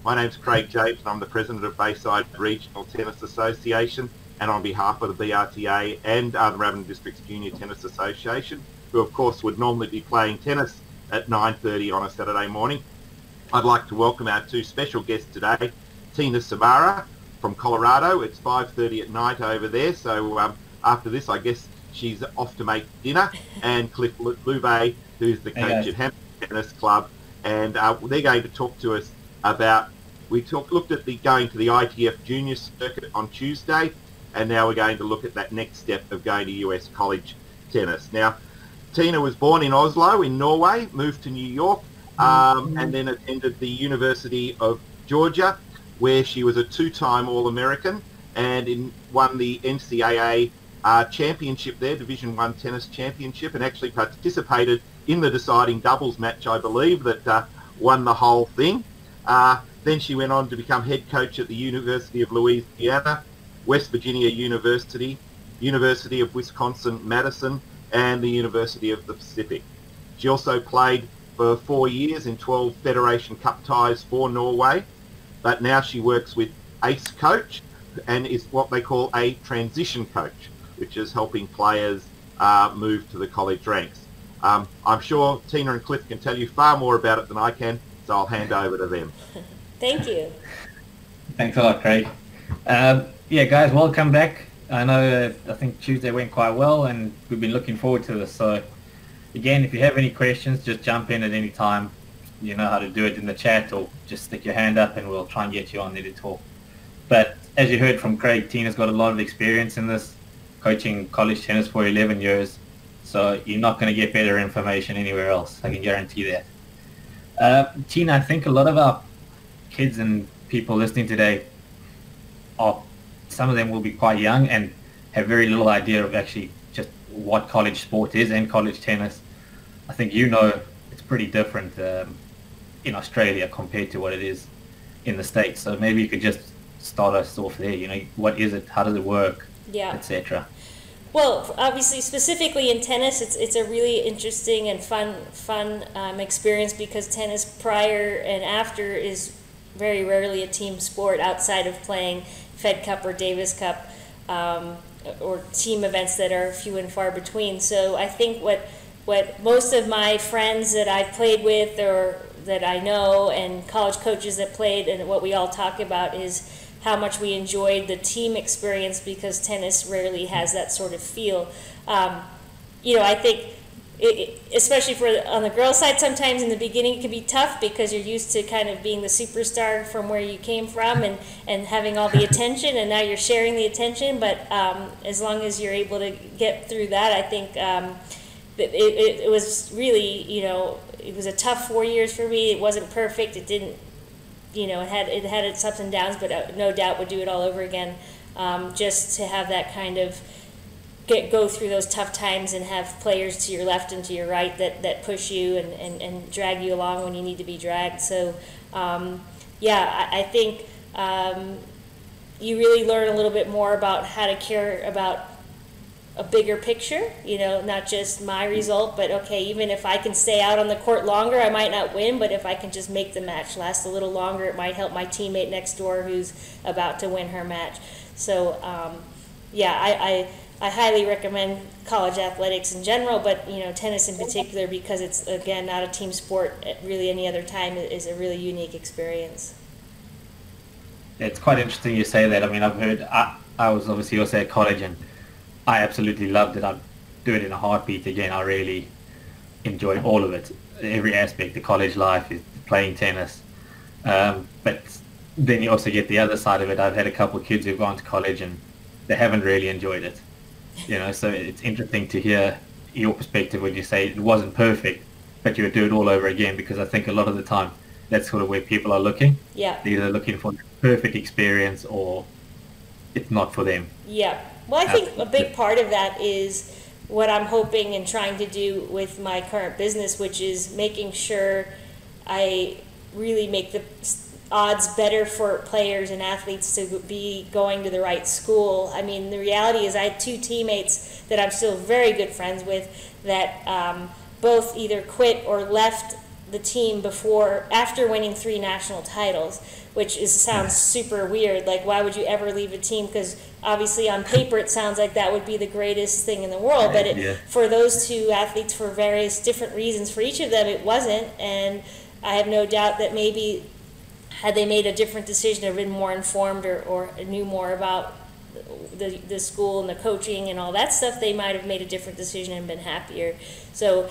My name's Craig James, and I'm the President of Bayside Regional Tennis Association, and on behalf of the BRTA and the Rabban Districts Junior Tennis Association, who of course would normally be playing tennis at 9:30 on a Saturday morning, I'd like to welcome our two special guests today, Tina Samara from Colorado. It's 5:30 at night over there, so after this I guess she's off to make dinner, and Cliff Lubbe, who's the coach at Hampton Tennis Club, and they're going to talk to us about, looked at going to the ITF Junior Circuit on Tuesday, and now we're going to look at that next step of going to US college tennis. Now, Tina was born in Oslo in Norway, moved to New York, and then attended the University of Georgia, where she was a two-time All-American and won the NCAA championship there, Division I tennis championship, and actually participated in the deciding doubles match, I believe, that won the whole thing. Then she went on to become head coach at the University of Louisiana, West Virginia University, University of Wisconsin-Madison, and the University of the Pacific. She also played for 4 years in 12 Federation Cup ties for Norway, but now she works with Ace Coach and is what they call a transition coach, which is helping players move to the college ranks. I'm sure Tina and Cliff can tell you far more about it than I can, so I'll hand over to them. Thank you. Thanks a lot, Craig. Yeah, guys, welcome back. I know I think Tuesday went quite well, and we've been looking forward to this. So, again, if you have any questions, just jump in at any time. You know how to do it in the chat, or just stick your hand up and we'll try and get you on there to talk. But as you heard from Craig, Tina's got a lot of experience in this, coaching college tennis for 11 years. So you're not going to get better information anywhere else. I can guarantee that. Tina, I think a lot of our kids and people listening today some of them will be quite young and have very little idea of actually just what college sport is and college tennis. I think it's pretty different in Australia compared to what it is in the States. So maybe you could just start us off there. What is it? How does it work? Yeah. Etc. Well, obviously, specifically in tennis, it's a really interesting and fun experience, because tennis prior and after is very rarely a team sport outside of playing Fed Cup or Davis Cup or team events that are few and far between. So I think what most of my friends that I've played with or that I know and college coaches that played, and what we all talk about is how much we enjoyed the team experience, because tennis rarely has that sort of feel. I think especially on the girls' side, sometimes in the beginning it can be tough because you're used to kind of being the superstar from where you came from and having all the attention, and now you're sharing the attention. But as long as you're able to get through that, I think it was really, it was a tough 4 years for me. It wasn't perfect. It didn't, it had its ups and downs, but no doubt would do it all over again. Just to have that kind of go through those tough times and have players to your left and to your right that push you and drag you along when you need to be dragged. So, I think you really learn a little bit more about how to care about a bigger picture, not just my result, but okay, even if I can stay out on the court longer, I might not win, but if I can just make the match last a little longer, it might help my teammate next door who's about to win her match. So, I highly recommend college athletics in general, but tennis in particular, because it's, again, not a team sport at really any other time, is a really unique experience. It's quite interesting you say that. I mean, I've heard, I was obviously also at college, and I absolutely loved it. I'd do it in a heartbeat again. I really enjoyed all of it. Every aspect, the college life, is playing tennis. But then you also get the other side of it. I've had a couple of kids who've gone to college and they haven't really enjoyed it. So it's interesting to hear your perspective when you say it wasn't perfect, but you would do it all over again, because I think a lot of the time that's sort of where people are looking. Yeah. They're either looking for the perfect experience or it's not for them. Yeah. Well, I think a big part of that is what I'm hoping and trying to do with my current business, which is making sure I really make the odds better for players and athletes to be going to the right school. I mean, the reality is I had two teammates that I'm still very good friends with that both either quit or left the team after winning 3 national titles, which sounds super weird. Like, why would you ever leave a team? Because obviously on paper it sounds like that would be the greatest thing in the world, but for those 2 athletes, for various different reasons, for each of them it wasn't. And I have no doubt that maybe had they made a different decision or been more informed or knew more about the school and the coaching and all that stuff, they might have made a different decision and been happier. So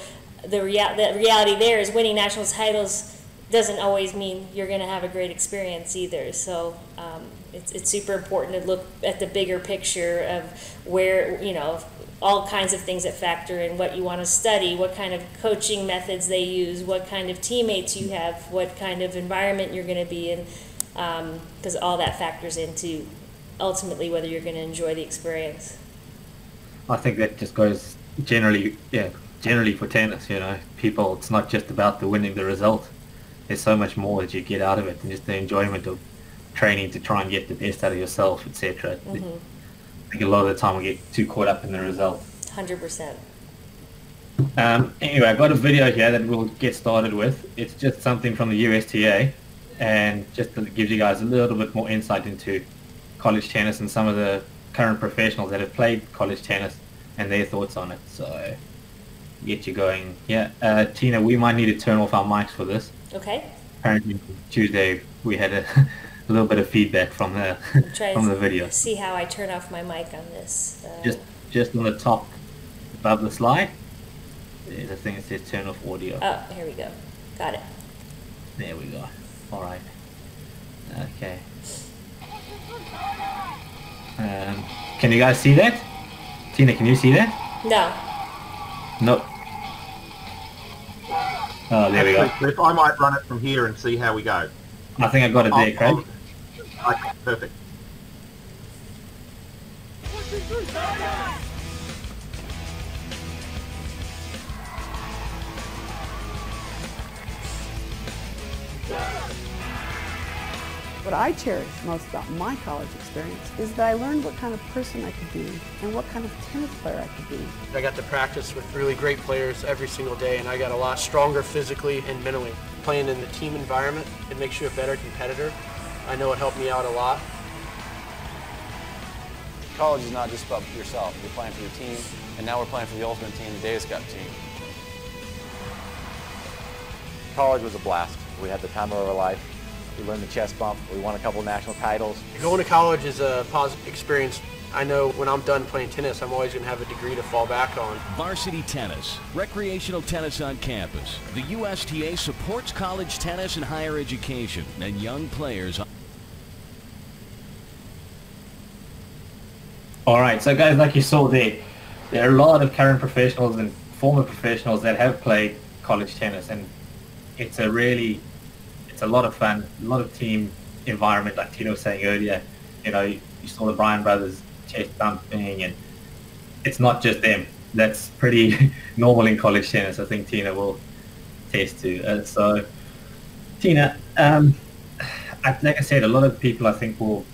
the reality there is winning national titles doesn't always mean you're going to have a great experience either. So it's super important to look at the bigger picture of where, all kinds of things that factor in what you want to study, what kind of coaching methods they use, what kind of teammates you have, what kind of environment you're going to be in, because all that factors into ultimately whether you're going to enjoy the experience. I think that just goes generally for tennis, people, it's not just about the winning the result. There's so much more that you get out of it, and just the enjoyment of training to try and get the best out of yourself, etc. I think a lot of the time we get too caught up in the result. 100%. Anyway, I've got a video here that we'll get started with. It's just something from the USTA, and just gives you guys a little bit more insight into college tennis and some of the current professionals that have played college tennis and their thoughts on it. So get you going. Tina, we might need to turn off our mics for this. Okay. Apparently Tuesday we had a little bit of feedback from the video. See how I turn off my mic on this. Just on the top above the slide, there's a thing that says turn off audio. Oh, here we go. Got it. There we go. All right. Okay. Can you guys see that? Tina, can you see that? No. Nope. Oh, there we go. Cliff, I might run it from here and see how we go. I think I got it there, Craig. Okay, perfect. What I cherish most about my college experience is that I learned what kind of person I could be and what kind of tennis player I could be. I got to practice with really great players every single day, and I got a lot stronger physically and mentally. Playing in the team environment, it makes you a better competitor. I know it helped me out a lot. College is not just about yourself. You're playing for your team, and now we're playing for the ultimate team, the Davis Cup team. College was a blast. We had the time of our life. We learned the chest bump. We won a couple of national titles. Going to college is a positive experience. I know when I'm done playing tennis, I'm always going to have a degree to fall back on. Varsity Tennis, recreational tennis on campus. The USTA supports college tennis and higher education and young players. All right, so guys, like you saw there are a lot of current professionals and former professionals that have played college tennis, and it's a lot of fun, a lot of team environment, like Tina was saying earlier. You saw the Bryan brothers chest bumping, and it's not just them. That's pretty normal in college tennis. I think Tina will attest to. So, Tina, like I said, a lot of people I think will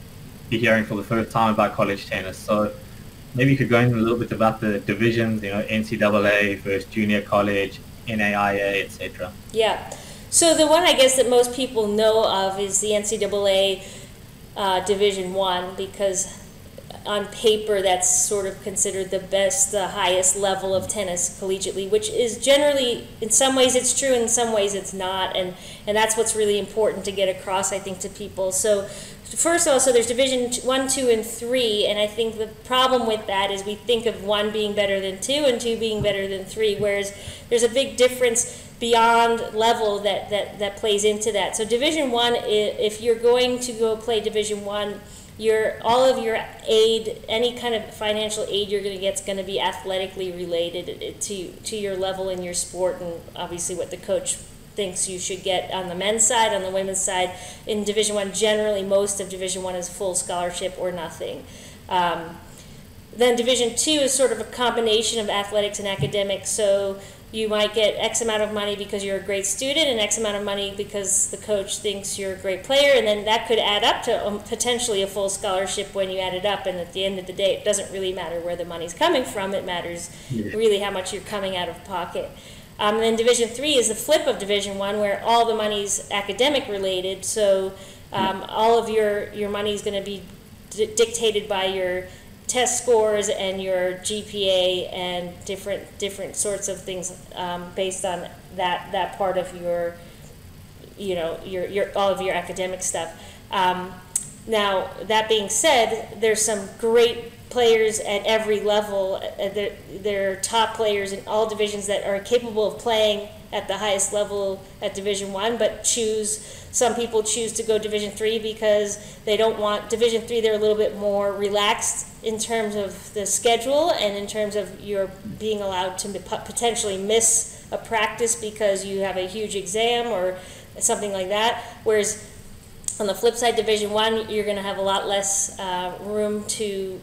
be hearing for the first time about college tennis. So maybe you could go in a little bit about the divisions, NCAA versus junior college, NAIA, etc. Yeah. So the one I guess that most people know of is the NCAA Division I, because on paper that's sort of considered the best, the highest level of tennis collegiately, which is generally, in some ways it's true, in some ways it's not, and that's what's really important to get across, I think, to people. So first also there's Division 1, 2, and 3, and I think the problem with that is we think of 1 being better than 2 and 2 being better than 3, whereas there's a big difference beyond level that plays into that. So Division 1, if you're going to go play Division 1, all of your aid, any kind of financial aid you're going to get is going to be athletically related to your level in your sport, and obviously what the coach thinks you should get on the men's side. On the women's side, in Division I, generally most of Division I is full scholarship or nothing. Then Division II is sort of a combination of athletics and academics. So you might get X amount of money because you're a great student and X amount of money because the coach thinks you're a great player, and then that could add up to potentially a full scholarship when you add it up. And at the end of the day, it doesn't really matter where the money's coming from. It matters really how much you're coming out of pocket. And then Division III is the flip of Division I, where all the money's academic related. So all of your money is going to be dictated by your test scores and your GPA and different sorts of things based on that part of your all of your academic stuff. Now, that being said, there's some great players at every level. There are top players in all divisions that are capable of playing at the highest level at Division I, but some people choose to go Division III because they don't want Division III. They're a little bit more relaxed in terms of the schedule and in terms of your being allowed to potentially miss a practice because you have a huge exam or something like that. Whereas on the flip side, Division I, you're going to have a lot less room to,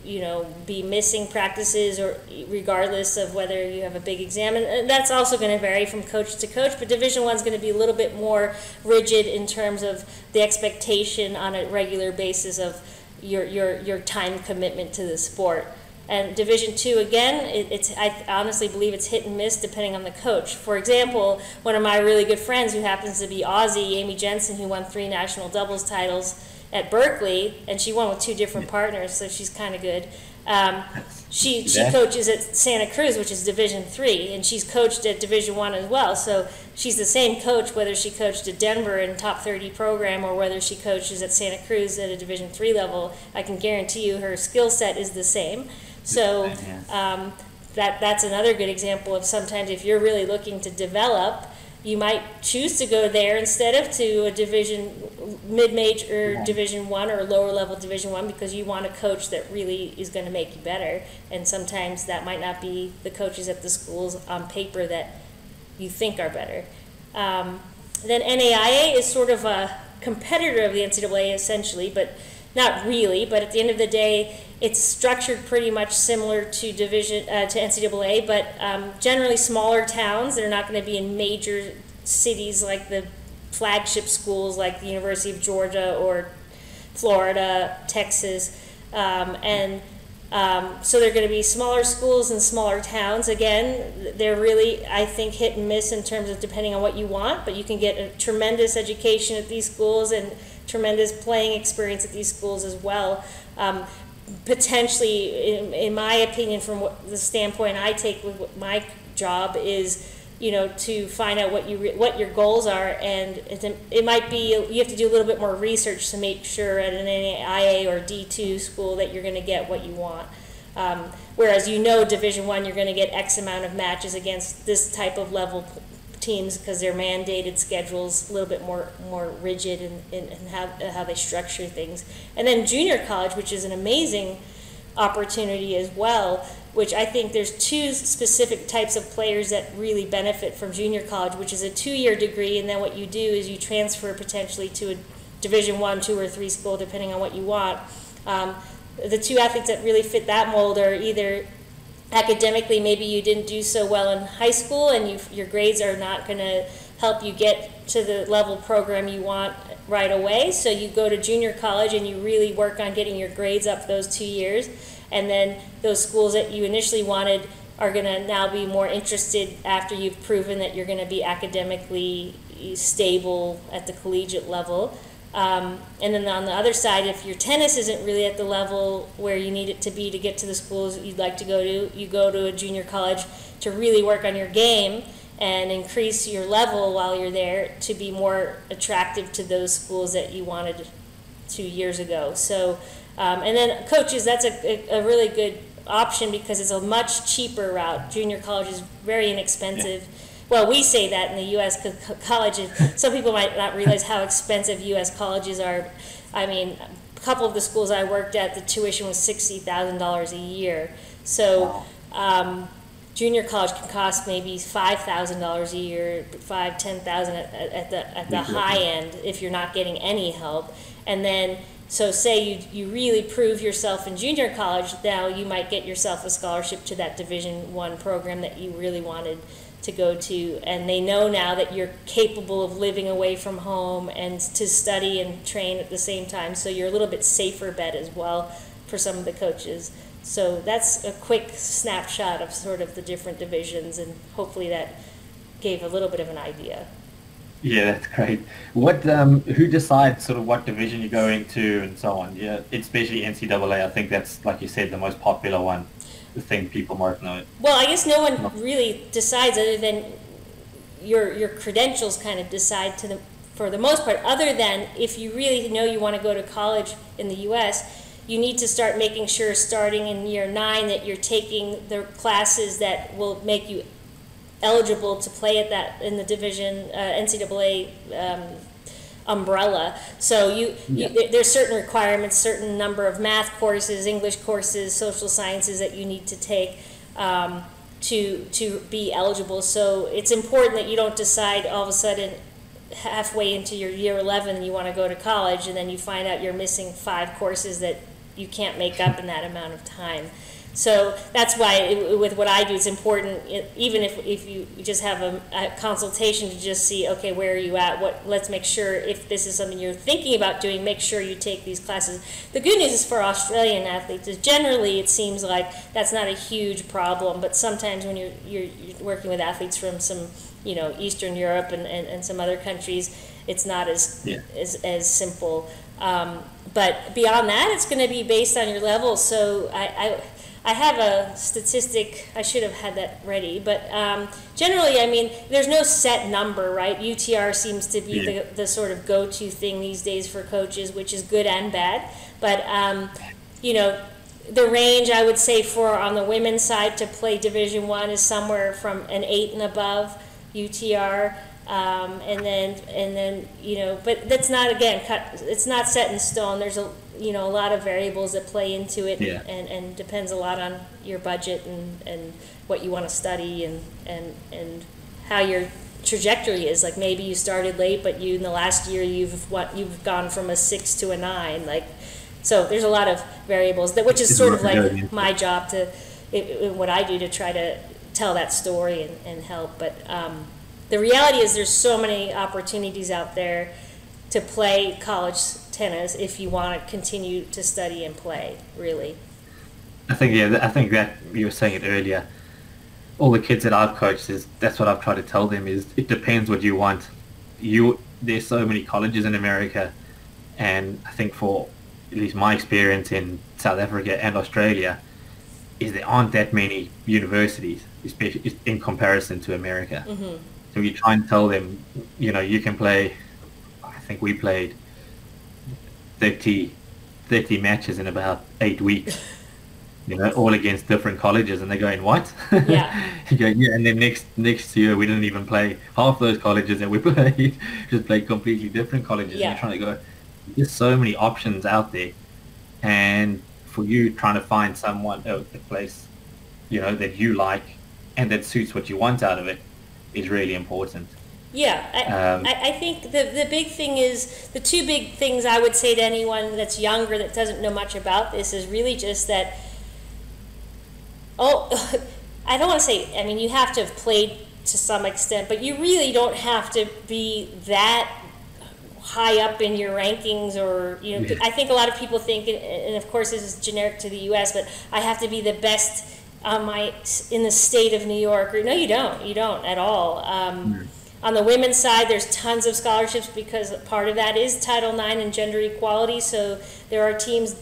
be missing practices, or regardless of whether you have a big exam. And that's also going to vary from coach to coach. But Division I is going to be a little bit more rigid in terms of the expectation on a regular basis of your time commitment to the sport. And Division II, again, I honestly believe it's hit and miss depending on the coach. For example, one of my really good friends who happens to be Aussie, Amy Jensen, who won 3 national doubles titles at Berkeley, and she won with 2 different partners, so she's kind of good. She coaches at Santa Cruz, which is Division III, and she's coached at Division I as well. So she's the same coach whether she coached at Denver in top 30 program or whether she coaches at Santa Cruz at a Division III level. I can guarantee you her skill set is the same. So that's another good example of sometimes if you're really looking to develop, you might choose to go there instead of to a mid-major Division I or lower level Division I because you want a coach that really is going to make you better. And sometimes that might not be the coaches at the schools on paper that you think are better. Then NAIA is sort of a competitor of the NCAA essentially, but not really. But at the end of the day, it's structured pretty much similar to to NCAA, but generally smaller towns. They're not going to be in major cities like the flagship schools like the University of Georgia or Florida, Texas, so they're going to be smaller schools and smaller towns. Again, they're really, I think, hit and miss in terms of depending on what you want, but you can get a tremendous education at these schools and tremendous playing experience at these schools as well. Potentially, in my opinion, from the standpoint I take with my job is, to find out what your goals are, and it might be you have to do a little bit more research to make sure at an NAIA or D2 school that you're going to get what you want. Whereas Division I, you're going to get X amount of matches against this type of level teams because their mandated schedule's a little bit more rigid in how they structure things. And then junior college, which is an amazing opportunity as well, which I think there's 2 specific types of players that really benefit from junior college, which is a 2-year degree, and then what you do is you transfer potentially to a Division I, 2, or 3 school, depending on what you want. The 2 athletes that really fit that mold are either academically, maybe you didn't do so well in high school and your grades are not going to help you get to the level program you want right away. So you go to junior college and you really work on getting your grades up those 2 years. And then those schools that you initially wanted are going to now be more interested after you've proven that you're going to be academically stable at the collegiate level. And then on the other side, if your tennis isn't really at the level where you need it to be to get to the schools you'd like to go to, you go to a junior college to really work on your game and increase your level while you're there to be more attractive to those schools that you wanted 2 years ago. So, and then coaches, that's a really good option because it's a much cheaper route. Junior college is very inexpensive. Yeah. Well, we say that in the U.S. because colleges, some people might not realize how expensive U.S. colleges are. I mean, a couple of the schools I worked at, the tuition was $60,000 a year. So junior college can cost maybe $5,000 a year, $10,000 at the high end if you're not getting any help. And then, so say you really prove yourself in junior college, now you might get yourself a scholarship to that Division I program that you really wanted to go to, and they know now that you're capable of living away from home and to study and train at the same time, so you're a little bit safer bet as well for some of the coaches. So that's a quick snapshot of sort of the different divisions, and hopefully that gave a little bit of an idea. Yeah, that's great. What who decides sort of what division you go into and so on? Yeah, especially NCAA. I think that's, like you said, the most popular one. The thing people might know. Well, I guess no one really decides other than your credentials kind of decide for the most part, other than if you really know you want to go to college in the U.S., you need to start making sure starting in year 9 that you're taking the classes that will make you eligible to play at that in the division NCAA umbrella. So there's certain requirements, certain number of math courses, English courses, social sciences that you need to take to be eligible. So it's important that you don't decide all of a sudden halfway into your year 11 and you want to go to college and then you find out you're missing 5 courses that you can't make up in that amount of time. So that's why with what I do, it's important, even if you just have a consultation, to just see, okay, where are you at? Let's make sure if this is something you're thinking about doing, make sure you take these classes. The good news is for Australian athletes is generally it seems like that's not a huge problem, but sometimes when you're working with athletes from some Eastern Europe and some other countries, it's not as simple. But beyond that, it's going to be based on your level. So I have a statistic, I should have had that ready, but generally, I mean, there's no set number, right? UTR seems to be the sort of go-to thing these days for coaches, which is good and bad. But, the range, I would say, for on the women's side to play Division I is somewhere from an 8 and above UTR. And then but that's not, again, it's not set in stone. There's a lot of variables that play into it, and depends a lot on your budget and what you want to study and how your trajectory is. Like maybe you started late, but in the last year you've gone from a 6 to a 9. So there's a lot of variables which is sort of like my job what I do to try to tell that story and help. But the reality is there's so many opportunities out there to play college tennis if you want to continue to study and play, really. I think that you were saying it earlier. All the kids that I've coached, that's what I've tried to tell them is it depends what you want. There's so many colleges in America, and I think for at least my experience in South Africa and Australia is there aren't that many universities, especially in comparison to America. Mm-hmm. So you try and tell them, you can play, I think we played 30 matches in about 8 weeks, all against different colleges, and they're going, what? Yeah. You go, yeah, and then next year we didn't even play half those colleges that we played, just played completely different colleges. Yeah. And you're trying to go, there's so many options out there, and for you trying to find someone, a place, that you like and that suits what you want out of it is really important. Yeah, I think the big thing is, the two big things I would say to anyone that's younger that doesn't know much about this is really just that, I don't want to say, I mean, you have to have played to some extent, but you really don't have to be that high up in your rankings or, I think a lot of people think, and of course this is generic to the U.S., but I have to be the best in the state of New York. Or no, you don't at all. On the women's side, there's tons of scholarships because part of that is Title IX and gender equality. So there are teams,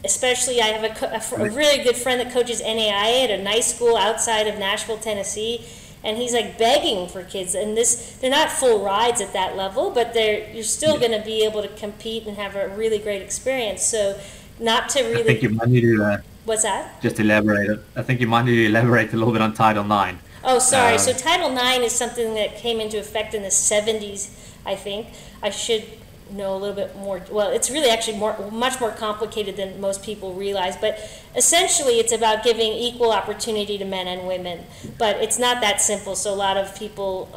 especially I have a really good friend that coaches NAIA at a nice school outside of Nashville, Tennessee, and he's like begging for kids. And they're not full rides at that level, but you're still going to be able to compete and have a really great experience. So not to really... I think you might need to... What's that? Just elaborate. I think you might need to elaborate a little bit on Title IX. Oh, sorry. So Title IX is something that came into effect in the 70s, I think. I should know a little bit more. Well, it's really actually much more complicated than most people realize. But essentially, it's about giving equal opportunity to men and women. But it's not that simple. So a lot of people,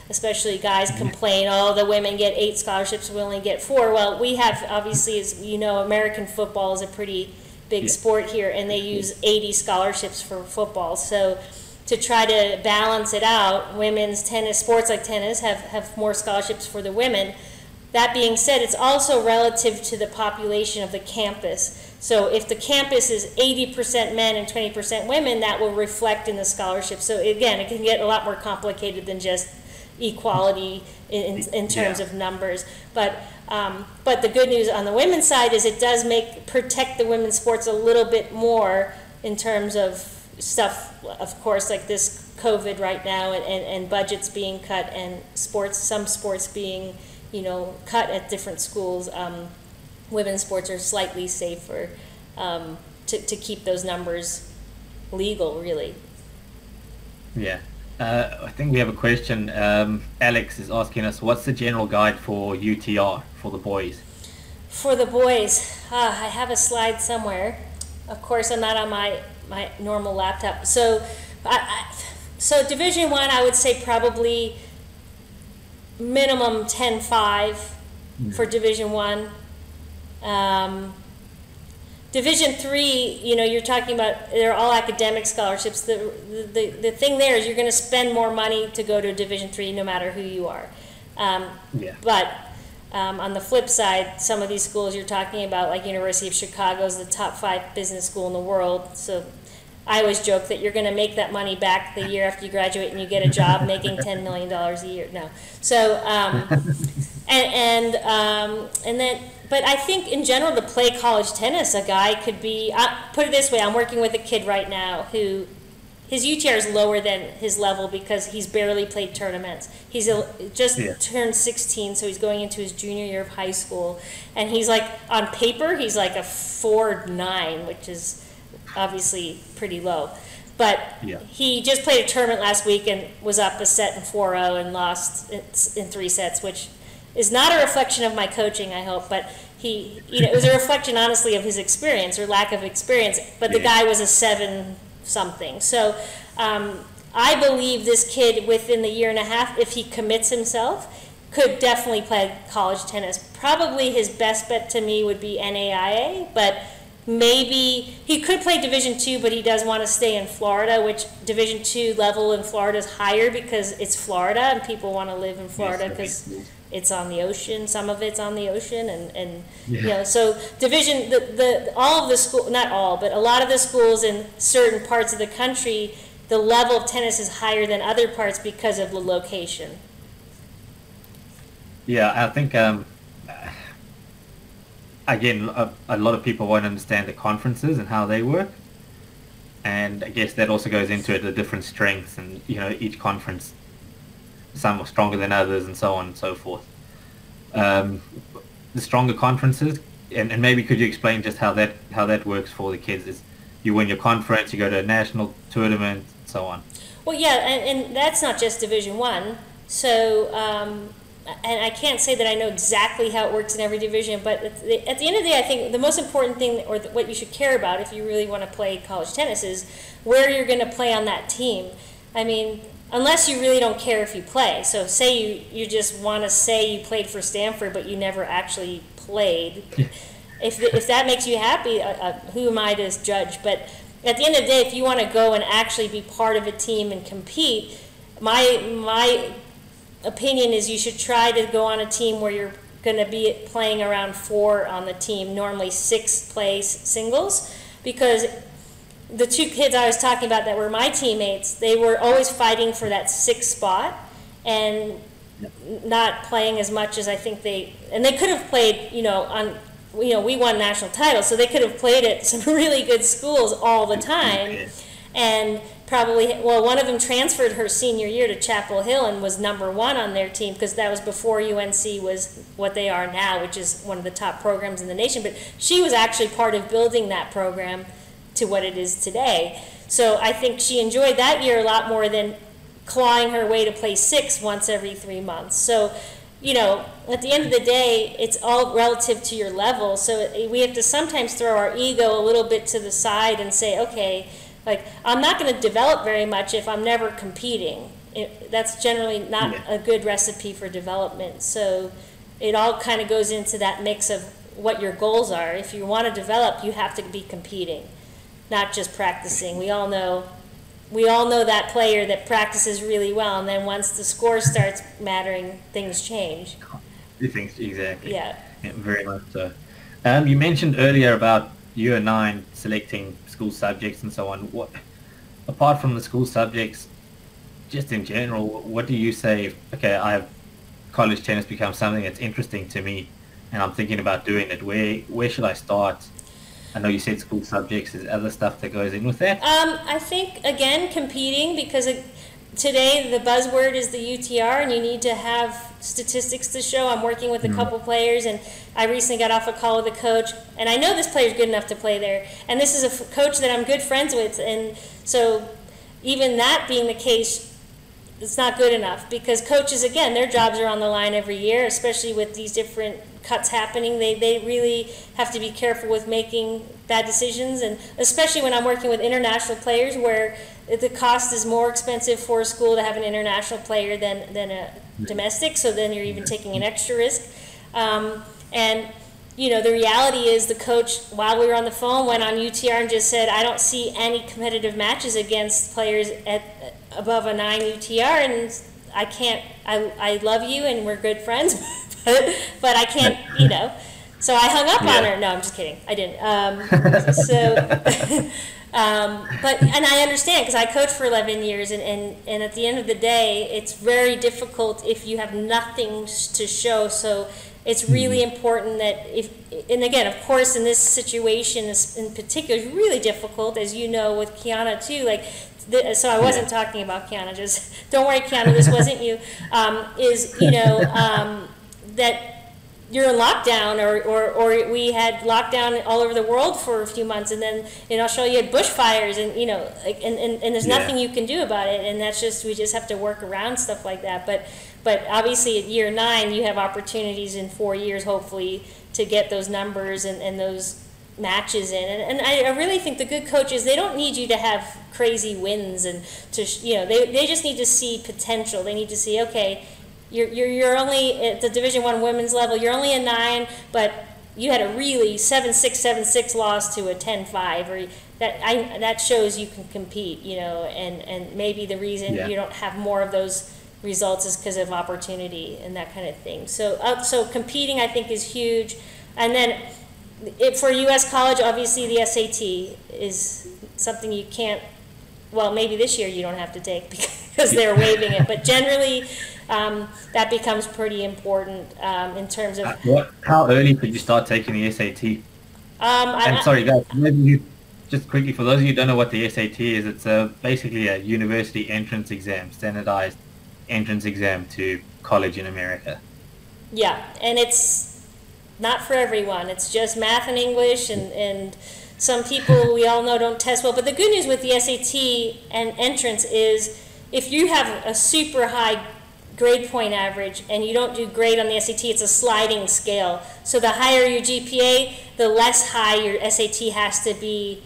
especially guys, complain, the women get 8 scholarships, we only get 4. Well, we have, obviously, as you know, American football is a pretty big sport here, and they use 80 scholarships for football. So to try to balance it out, women's tennis, sports like tennis have more scholarships for the women. That being said, it's also relative to the population of the campus. So if the campus is 80% men and 20% women, that will reflect in the scholarship. So again, it can get a lot more complicated than just equality in terms of numbers. But the good news on the women's side is it does protect the women's sports a little bit more in terms of stuff, of course, like this COVID right now, and budgets being cut, and some sports being, cut at different schools. Women's sports are slightly safer to keep those numbers legal, really. Yeah. I think we have a question. Alex is asking us, what's the general guide for UTR for the boys? For the boys, I have a slide somewhere. Of course, I'm not on my normal laptop. So, so Division I would say probably minimum 10-5 for Division I. Division III, you're talking about, they're all academic scholarships. The thing there is you're going to spend more money to go to Division III no matter who you are. But on the flip side, some of these schools you're talking about, like University of Chicago is the top 5 business school in the world. So I always joke that you're going to make that money back the year after you graduate and you get a job making $10 million a year. No. So, and then, but I think in general to play college tennis, a guy could be, put it this way, I'm working with a kid right now who, his UTR is lower than his level because he's barely played tournaments. He's just turned 16, so he's going into his junior year of high school. And he's like, on paper, he's like a 4.9, which is obviously pretty low. But he just played a tournament last week and was up a set in 4-0 and lost in 3 sets, which is not a reflection of my coaching, I hope, but it was a reflection, honestly, of his experience or lack of experience. But the guy was a 7-something. So I believe this kid, within the year and a half, if he commits himself, could definitely play college tennis. Probably his best bet to me would be NAIA, but maybe he could play Division II, but he does want to stay in Florida, which Division II level in Florida is higher because it's Florida and people want to live in Florida because it's on the ocean. Some of it's on the ocean, and so division all of the school, not all, but a lot of the schools in certain parts of the country, the level of tennis is higher than other parts because of the location. Yeah, I think again, a lot of people won't understand the conferences and how they work, and I guess that also goes into it, the different strengths, and each conference, some are stronger than others, and so on and so forth. The stronger conferences, and maybe could you explain just how that works for the kids? Is you win your conference, you go to a national tournament, and so on. Well, yeah, and that's not just Division I. So, and I can't say that I know exactly how it works in every division, but at the end of the day, I think the most important thing, or what you should care about if you really want to play college tennis, is where you're going to play on that team. I mean, unless you really don't care if you play. So say you just want to say you played for Stanford, but you never actually played. If that makes you happy, who am I to judge? But at the end of the day, if you want to go and actually be part of a team and compete, my opinion is you should try to go on a team where you're going to be playing around 4 on the team, normally 6 plays singles, because the 2 kids I was talking about that were my teammates, they were always fighting for that 6th spot and not playing as much as I think they could have played, we won national titles, so they could have played at some really good schools all the time, and probably, one of them transferred her senior year to Chapel Hill and was number 1 on their team, because that was before UNC was what they are now, which is one of the top programs in the nation. But she was actually part of building that program to what it is today. So I think she enjoyed that year a lot more than clawing her way to play 6 once every 3 months. So, at the end of the day, it's all relative to your level. So we have to sometimes throw our ego a little bit to the side and say, okay, I'm not going to develop very much if I'm never competing. That's generally not a good recipe for development. So it all kind of goes into that mix of what your goals are. If you want to develop, you have to be competing, not just practicing. We all know that player that practices really well, and then once the score starts mattering, things change. You think exactly? Yeah. Yeah, very much so. You mentioned earlier about year 9 selecting school subjects and so on. What, apart from the school subjects, just in general, what do you say? Okay, I have college tennis become something that's interesting to me, and I'm thinking about doing it. Where should I start? I know you said school subjects. There's other stuff that goes in with that. I think, again, competing, because today the buzzword is the UTR, and you need to have statistics to show. I'm working with a couple players, and I recently got off a call with a coach, and I know this player's good enough to play there. And this is a coach that I'm good friends with, and so even that being the case, it's not good enough, because coaches, again, their jobs are on the line every year, especially with these different cuts happening. They really have to be careful with making bad decisions, and especially when I'm working with international players, where the cost is more expensive for a school to have an international player than a domestic, so then you're even taking an extra risk. And you know, the reality is the coach, while we were on the phone, went on UTR and just said, I don't see any competitive matches against players at above a 9 UTR, and I can't, I love you and we're good friends, but I can't, you know. So I hung up on her. No, I'm just kidding. I didn't. But, and I understand, because I coached for 11 years, and at the end of the day, it's very difficult if you have nothing to show. So it's really important that and again, of course, in this situation in particular, it's really difficult, as you know, with Kiana too, like, so I wasn't talking about Kiana, just, don't worry, Kiana, this wasn't you, is, you know, that you're in lockdown, or we had lockdown all over the world for a few months, and then in Australia you had bushfires, and you know, and there's nothing you can do about it, and that's just, we just have to work around stuff like that. But obviously at year 9 you have opportunities in 4 years, hopefully, to get those numbers and those matches in, and I really think the good coaches, they don't need you to have crazy wins, and to, you know, they just need to see potential. They need to see, okay, you're only at the Division I women's level, you're only a 9, but you had a really 7-6, 7-6 loss to a 10-5, or that shows you can compete, you know, and maybe the reason you don't have more of those results is because of opportunity and that kind of thing. So competing, I think, is huge. And then for U.S. college, obviously the SAT is something you can't, well, maybe this year you don't have to take because they're waiving it, but generally that becomes pretty important in terms of... How early could you start taking the SAT? I'm sorry, guys, just quickly, for those of you who don't know what the SAT is, it's basically a university entrance exam, standardized entrance exam to college in America. Yeah, and it's not for everyone. It's just math and English, and some people, we all know, don't test well. But the good news with the SAT and entrance is, if you have a super high grade point average and you don't do great on the SAT, it's a sliding scale. So the higher your GPA, the less high your SAT has to be,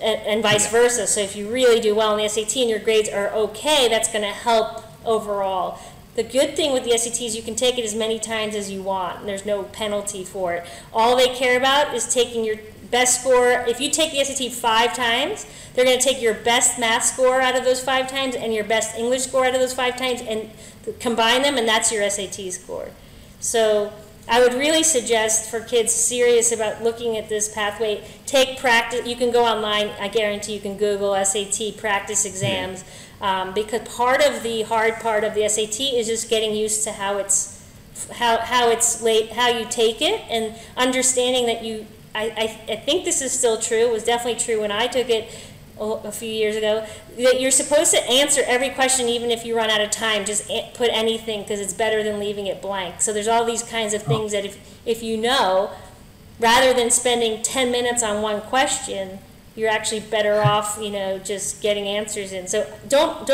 and vice versa. So if you really do well on the SAT and your grades are okay, that's going to help overall. The good thing with the SAT is you can take it as many times as you want, and there's no penalty for it. All they care about is taking your best score. If you take the SAT 5 times, they're going to take your best math score out of those 5 times and your best English score out of those 5 times and combine them, and that's your SAT score. So I would really suggest for kids serious about looking at this pathway, take practice. You can go online, I guarantee you can Google SAT practice exams, because part of the hard part of the SAT is just getting used to how you take it, and understanding that I think this is still true. It was definitely true when I took it a few years ago, that you're supposed to answer every question, even if you run out of time. Just put anything, because it's better than leaving it blank. So there's all these kinds of things that if you know, rather than spending 10 minutes on one question, you're actually better off, you know, just getting answers in. So don't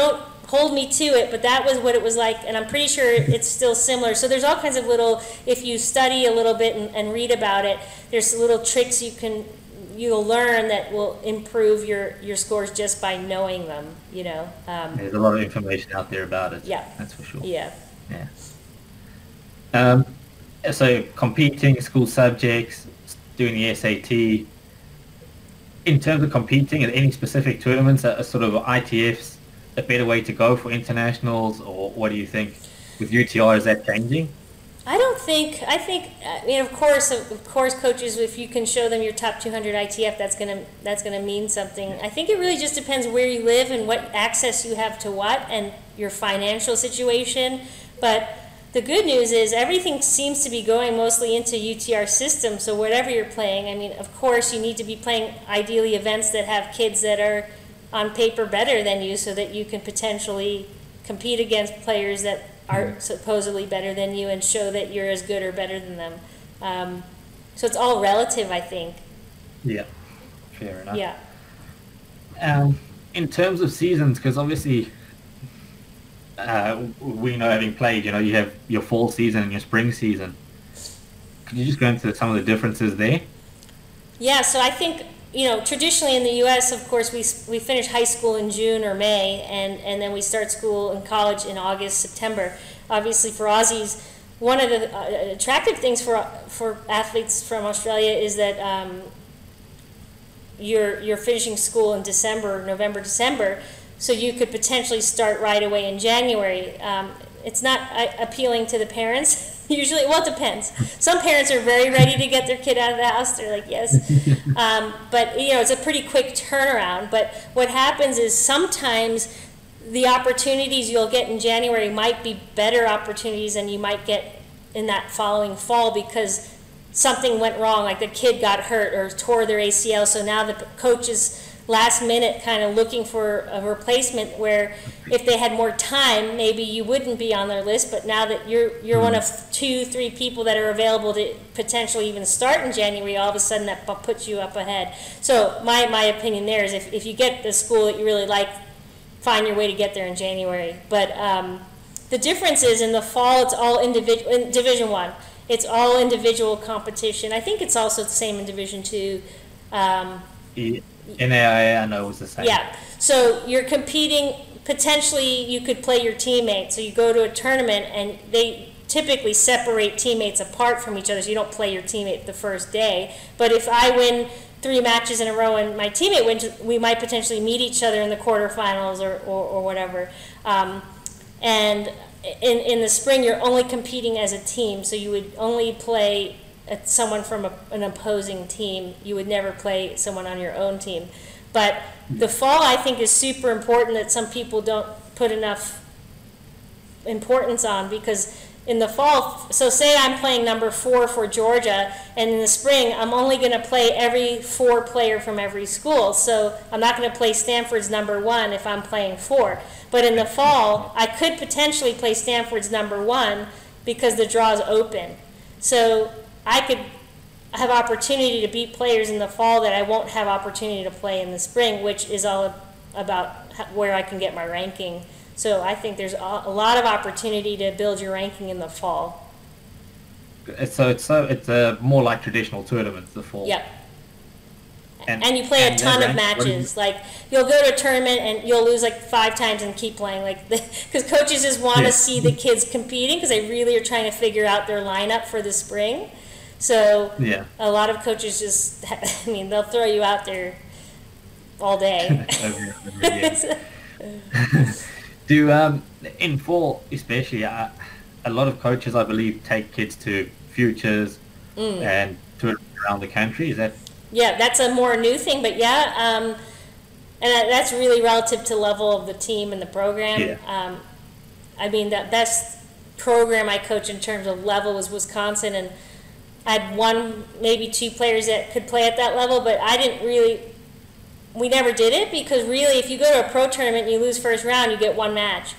hold me to it, but that was what it was like, and I'm pretty sure it's still similar. So there's all kinds of little, if you study a little bit and read about it, there's little tricks you'll learn that will improve your scores just by knowing them, you know. There's a lot of information out there about it. Yeah. That's for sure. Yeah. Yeah. So competing, school subjects, doing the SAT. In terms of competing, at any specific tournaments, are sort of ITFs a better way to go for internationals, or what do you think? With UTR, is that changing? I think, I mean, of course, coaches, if you can show them your top 200 ITF, that's gonna mean something. I think it really just depends where you live and what access you have to what and your financial situation. But the good news is everything seems to be going mostly into UTR system. So whatever you're playing, I mean, of course, you need to be playing ideally events that have kids that are on paper better than you, so that you can potentially compete against players that are supposedly better than you and show that you're as good or better than them. So it's all relative, I think. Yeah, fair enough. Yeah. In terms of seasons, because obviously we know, having played, you have your fall season and your spring season. Could you just go into some of the differences there? Yeah, so I think, traditionally in the U.S., of course, we finish high school in June or May, and then we start school and college in August, September. Obviously, for Aussies, one of the attractive things for athletes from Australia is that you're finishing school in November, December, so you could potentially start right away in January. It's not appealing to the parents. Usually, well, it depends. Some parents are very ready to get their kid out of the house. They're like, yes. But, it's a pretty quick turnaround. But what happens is sometimes the opportunities you'll get in January might be better opportunities than you might get in that following fall, because something went wrong, like the kid got hurt or tore their ACL. So now the coach is last minute kind of looking for a replacement, where if they had more time, maybe you wouldn't be on their list, but now that you're one of 2-3 people that are available to potentially even start in January, all of a sudden that puts you up ahead. So my opinion there is, if you get the school that you really like, find your way to get there in January. But the difference is, in the fall, it's all individual. In Division I, it's all individual competition. I think it's also the same in Division II. NAIA, I know, was the same. Yeah, so you're competing, potentially you could play your teammates. So you go to a tournament and they typically separate teammates apart from each other, so you don't play your teammate the first day. But if I win 3 matches in a row and my teammate wins, we might potentially meet each other in the quarterfinals or whatever. And in the spring, you're only competing as a team, so you would only play someone from an opposing team. You would never play someone on your own team. But the fall, I think, is super important, that some people don't put enough importance on, because in the fall, so say I'm playing number 4 for Georgia, and in the spring I'm only going to play every 4 player from every school. So I'm not going to play Stanford's number 1 if I'm playing 4. But in the fall, I could potentially play Stanford's number 1 because the draw is open. So I could have opportunity to beat players in the fall that I won't have opportunity to play in the spring, which is all about where I can get my ranking. So I think there's a lot of opportunity to build your ranking in the fall. So it's more like traditional tournaments, the fall. Yep. And you play a ton of matches. Like, you'll go to a tournament and you'll lose like 5 times and keep playing. Like, because coaches just want to see the kids competing, because they really are trying to figure out their lineup for the spring. So a lot of coaches just, I mean, they'll throw you out there all day. Do in fall especially, a lot of coaches, I believe, take kids to futures and tour around the country. Is that? Yeah, that's a more new thing, but and that's really relative to level of the team and the program. Yeah. I mean, the best program I coached in terms of level was Wisconsin, and I had 1, maybe 2 players that could play at that level, but we never did it, because really, if you go to a pro tournament and you lose first round, you get 1 match.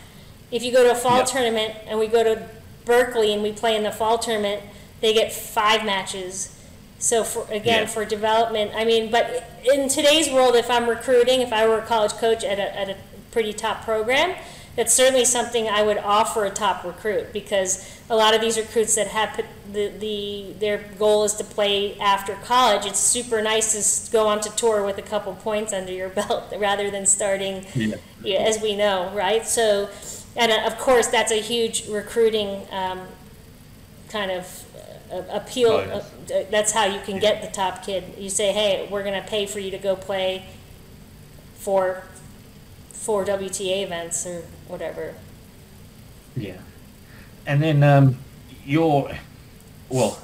If you go to a fall tournament and we go to Berkeley and we play in the fall tournament, they get 5 matches. So for development, I mean, but in today's world, if I'm recruiting, if I were a college coach at a pretty top program, that's certainly something I would offer a top recruit, because a lot of these recruits that have their goal is to play after college, it's super nice to go on to tour with a couple points under your belt rather than starting, as we know, right? So, and of course, that's a huge recruiting kind of appeal. That's how you can get the top kid. You say, hey, we're going to pay for you to go play for 4 WTA events or whatever. Yeah. And then your, well,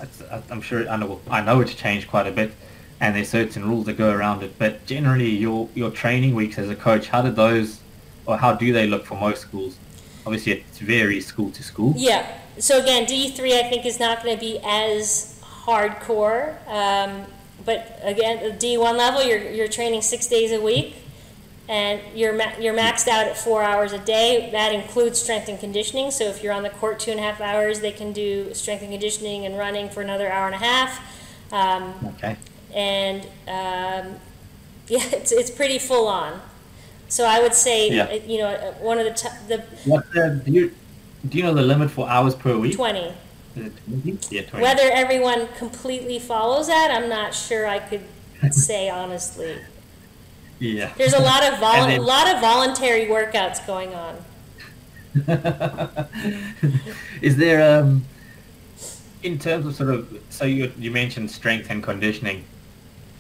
I'm sure I know it's changed quite a bit, and there's certain rules that go around it. But generally, your training weeks as a coach, how did those, or how do they look for most schools? Obviously, it varies school to school. Yeah. So again, D3 I think is not going to be as hardcore, but again, the D1 level, you're training 6 days a week, and you're maxed out at 4 hours a day. That includes strength and conditioning. So if you're on the court 2.5 hours, they can do strength and conditioning and running for another hour and a half. Okay. And yeah, it's pretty full on. So I would say, you know, one of do you know the limit for hours per week? 20. Is it 20? Yeah, 20. Whether everyone completely follows that, I'm not sure I could say honestly. Yeah. There's a lot of voluntary workouts going on. Is there in terms of sort of, so you mentioned strength and conditioning.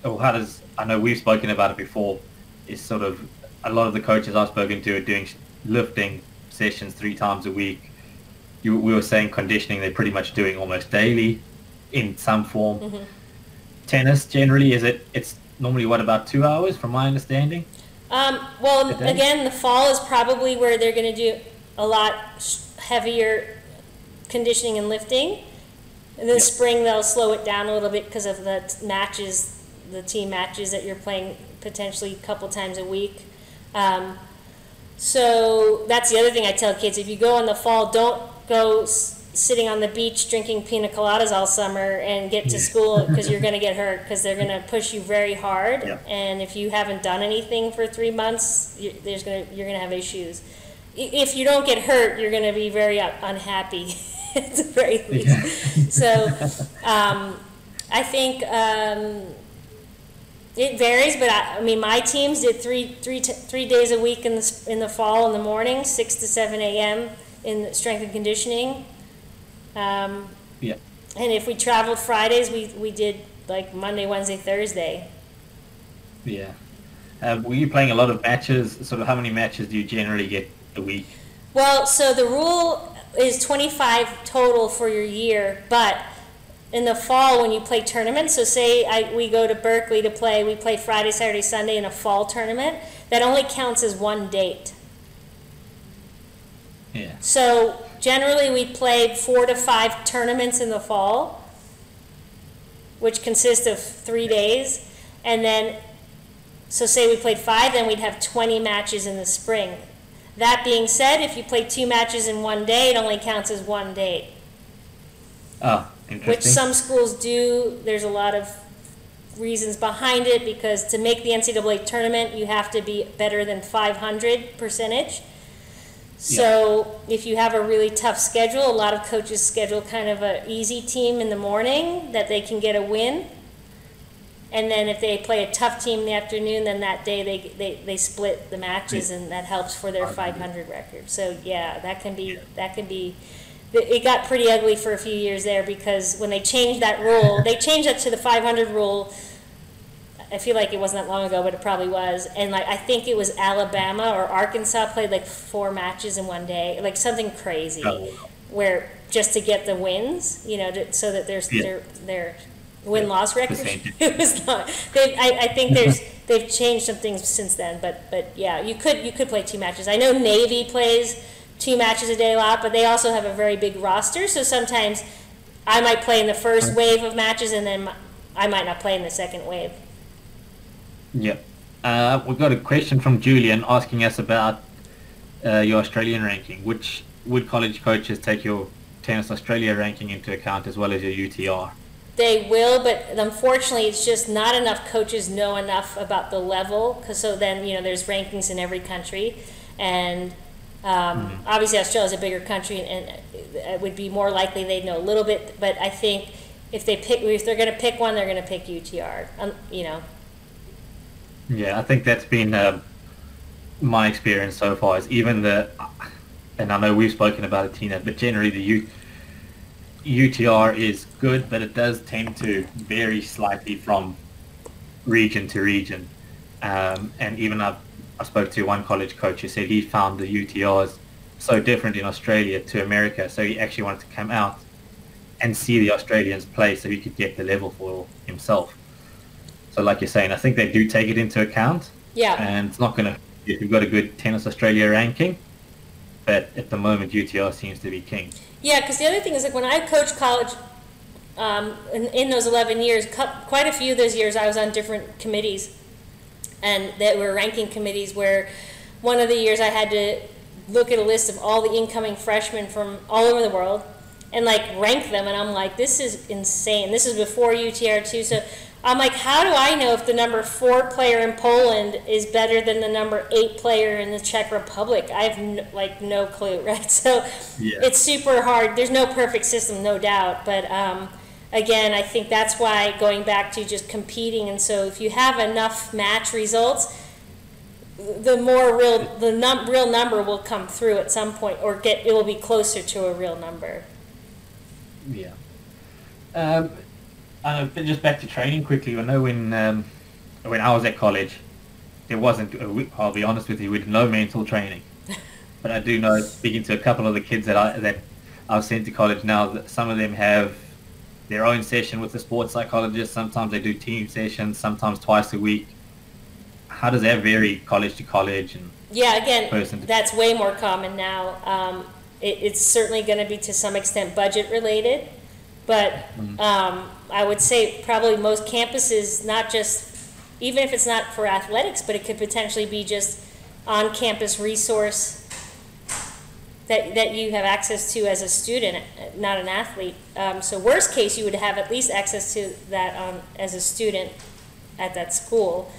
Or how does, I know we've spoken about it before, is sort of a lot of the coaches I've spoken to are doing lifting sessions 3 times a week. We were saying conditioning they're pretty much doing almost daily in some form. Mm-hmm. Tennis generally, it's normally what, about 2 hours from my understanding? Well, again, the fall is probably where they're going to do a lot heavier conditioning and lifting. In the spring they'll slow it down a little bit because of the matches, the team matches that you're playing potentially a couple times a week. So that's the other thing I tell kids. If you go in the fall, don't go sitting on the beach drinking pina coladas all summer and get to school because you're going to get hurt because they're going to push you very hard. Yeah. And if you haven't done anything for 3 months, you're going to have issues. If you don't get hurt, you're going to be very unhappy at the very least. Yeah. So I think it varies, but I mean, my teams did three days a week in the fall in the morning, 6 to 7 a.m. in strength and conditioning. And if we traveled Fridays, we did like Monday, Wednesday, Thursday. Yeah. Were you playing a lot of matches? Sort of how many matches do you generally get a week? Well, so the rule is 25 total for your year, but in the fall when you play tournaments, so say we go to Berkeley to play, we play Friday, Saturday, Sunday in a fall tournament, that only counts as one date. Yeah. So generally we play 4 to 5 tournaments in the fall, which consist of 3 days, and then, so say we played 5, then we'd have 20 matches in the spring. That being said, if you play 2 matches in one day, it only counts as one date. Oh. Which some schools do. There's a lot of reasons behind it because to make the NCAA tournament, you have to be better than 500 percentage. So if you have a really tough schedule, a lot of coaches schedule kind of an easy team in the morning that they can get a win. And then if they play a tough team in the afternoon, then that day they split the matches, and that helps for their 500 record. So yeah, that can be. It got pretty ugly for a few years there because when they changed that rule, they changed it to the 500 rule. I feel like it wasn't that long ago, but it probably was. And like I think it was Alabama or Arkansas played like 4 matches in one day, like something crazy, where just to get the wins, you know, so that their win-loss record. It was not. I think they've changed some things since then, but yeah, you could play 2 matches. I know Navy plays 2 matches a day a lot, but they also have a very big roster, so sometimes I might play in the first wave of matches and then I might not play in the second wave. Yeah. We've got a question from Julian asking us about your Australian ranking. Would college coaches take your Tennis Australia ranking into account as well as your UTR? They will, but unfortunately it's just not enough coaches know enough about the level, because so then, you know, there's rankings in every country, and obviously Australia's a bigger country, and it would be more likely they'd know a little bit. But I think if they're going to pick one, they're going to pick UTR. You know. Yeah, I think that's been my experience so far. Is even and I know we've spoken about it, Tina, but generally the UTR is good, but it does tend to vary slightly from region to region. And even I spoke to one college coach who said he found the UTRs so different in Australia to America, so he actually wanted to come out and see the Australians play so he could get the level for himself. So like you're saying, I think they do take it into account. Yeah. And it's not going to, if you've got a good Tennis Australia ranking, but at the moment UTR seems to be king. Yeah, because the other thing is, like, when I coached college, in those 11 years, quite a few of those years I was on different committees, and that were ranking committees, where one of the years I had to look at a list of all the incoming freshmen from all over the world and like rank them, and I'm like, this is insane. This is before UTR2, so I'm like, how do I know if the number 4 player in Poland is better than the number 8 player in the Czech Republic? I have no clue, right? So It's super hard. There's no perfect system, no doubt, but again, I think that's why, going back to just competing, and so if you have enough match results, the more real number will come through at some point, or it will be closer to a real number. Yeah. But just back to training quickly. I know when I was at college, there wasn't. I'll be honest with you, with no mental training. But I do know, speaking to a couple of the kids that I've sent to college now, that some of them have their own session with the sports psychologist. Sometimes they do team sessions, sometimes twice a week. How does that vary college to college? And yeah, again, that's way more common now. It's certainly going to be to some extent budget related, but I would say probably most campuses, not just, even if it's not for athletics, but it could potentially be just on-campus resource that you have access to as a student, not an athlete. So worst case, you would have at least access to that as a student at that school,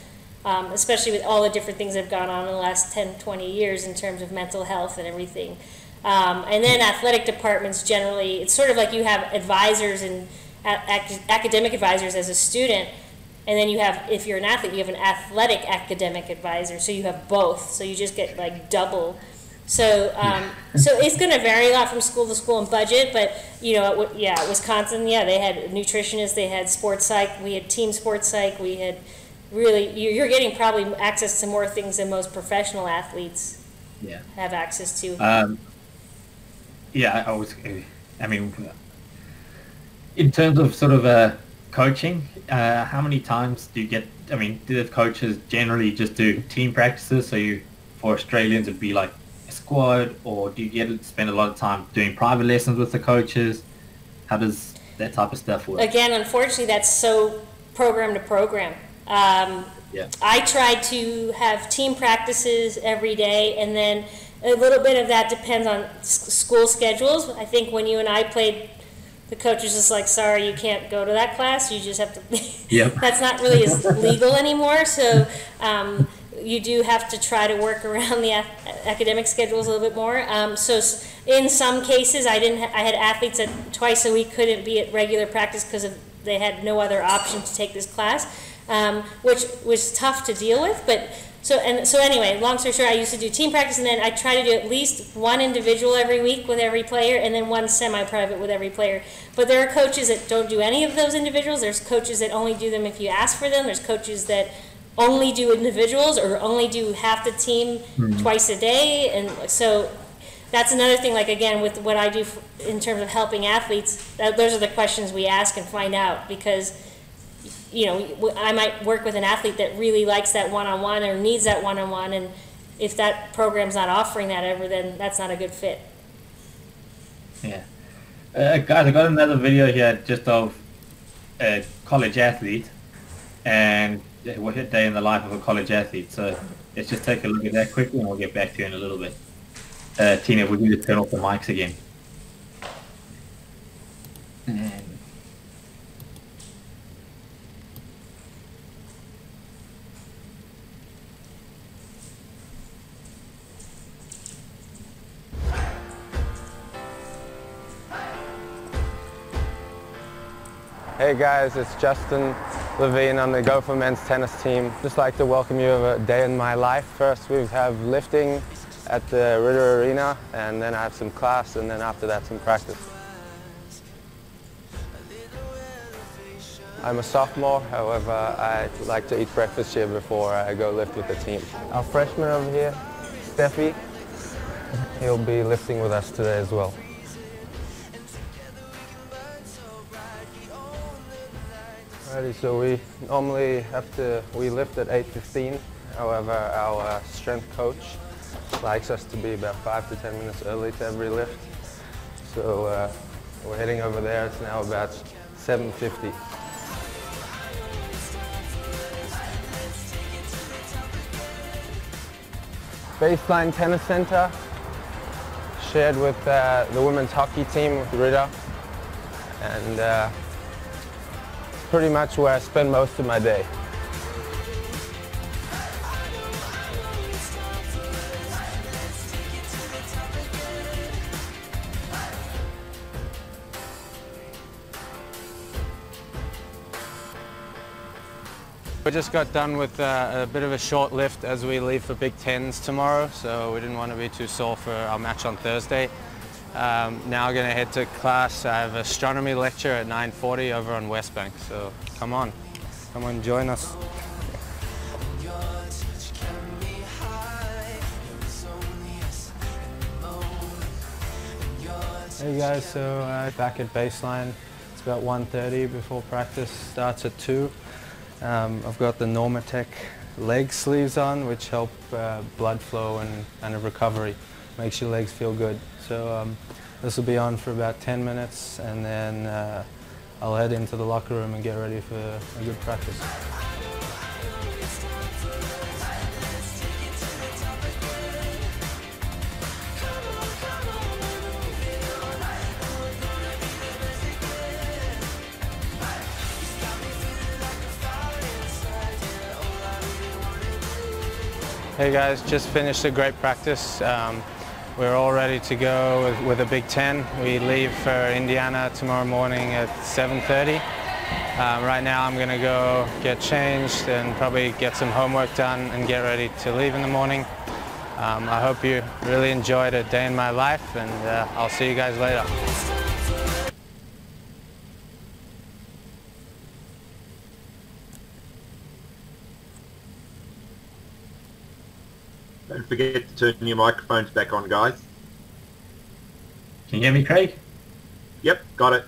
especially with all the different things that have gone on in the last 10, 20 years in terms of mental health and everything. And then athletic departments generally, it's sort of like you have advisors and academic advisors as a student, and then you have, if you're an athlete, you have an athletic academic advisor, so you have both, so you just get like double. So so it's going to vary a lot from school to school and budget, but at Wisconsin, they had nutritionists, they had sports psych, we had team sports psych, we had really, you're getting probably access to more things than most professional athletes have access to. In terms of sort of coaching, how many times do you get, do the coaches generally just do team practices? So for Australians, it'd be like a squad, or do you get to spend a lot of time doing private lessons with the coaches? How does that type of stuff work? Again, unfortunately, that's so program to program. I try to have team practices every day, and then a little bit of that depends on school schedules. I think when you and I played, the coach was just like, sorry, you can't go to that class. You just have to. That's not really as legal anymore. So you do have to try to work around the academic schedules a little bit more. So in some cases, I had athletes that twice a week couldn't be at regular practice because they had no other option to take this class, which was tough to deal with. But so anyway, long story short, I used to do team practice, and then I try to do at least one individual every week with every player, and then one semi-private with every player. But there are coaches that don't do any of those individuals. There's coaches that only do them if you ask for them. There's coaches that only do individuals or only do half the team twice a day. And so that's another thing, like, again, with what I do in terms of helping athletes, those are the questions we ask and find out, because I might work with an athlete that really likes that one-on-one or needs that one-on-one, and if that program's not offering that ever, then that's not a good fit. Yeah. Guys, I got another video here just of a college athlete and what a day in the life of a college athlete. So let's just take a look at that quickly, and we'll get back to you in a little bit. Tina, we need to turn off the mics again. Hey guys, it's Justin Levine on the Gopher men's tennis team. Just like to welcome you to a day in my life. First we have lifting at the Ritter Arena, and then I have some class, and then after that some practice. I'm a sophomore, however I like to eat breakfast here before I go lift with the team. Our freshman over here, Steffi, he'll be lifting with us today as well. Alrighty, so we normally we lift at 8:15. However, our strength coach likes us to be about 5 to 10 minutes early to every lift. So we're heading over there. It's now about 7:50. Baseline Tennis Center, shared with the women's hockey team with Ritter, and it's pretty much where I spend most of my day. We just got done with a bit of a short lift as we leave for Big Tens tomorrow, so we didn't want to be too sore for our match on Thursday. Now I'm going to head to class. I have astronomy lecture at 9:40 over on West Bank, so come on join us. Hey guys, so back at baseline. It's about 1:30 before practice starts at 2. I've got the Normatec leg sleeves on, which help blood flow and kind of recovery. Makes your legs feel good. So this will be on for about 10 minutes, and then I'll head into the locker room and get ready for a good practice. Hey guys, just finished a great practice. We're all ready to go with a Big Ten. We leave for Indiana tomorrow morning at 7:30. Right now I'm going to go get changed and probably get some homework done and get ready to leave in the morning. I hope you really enjoyed a day in my life, and I'll see you guys later. Don't forget to turn your microphones back on, guys. Can you hear me, Craig? Yep, got it.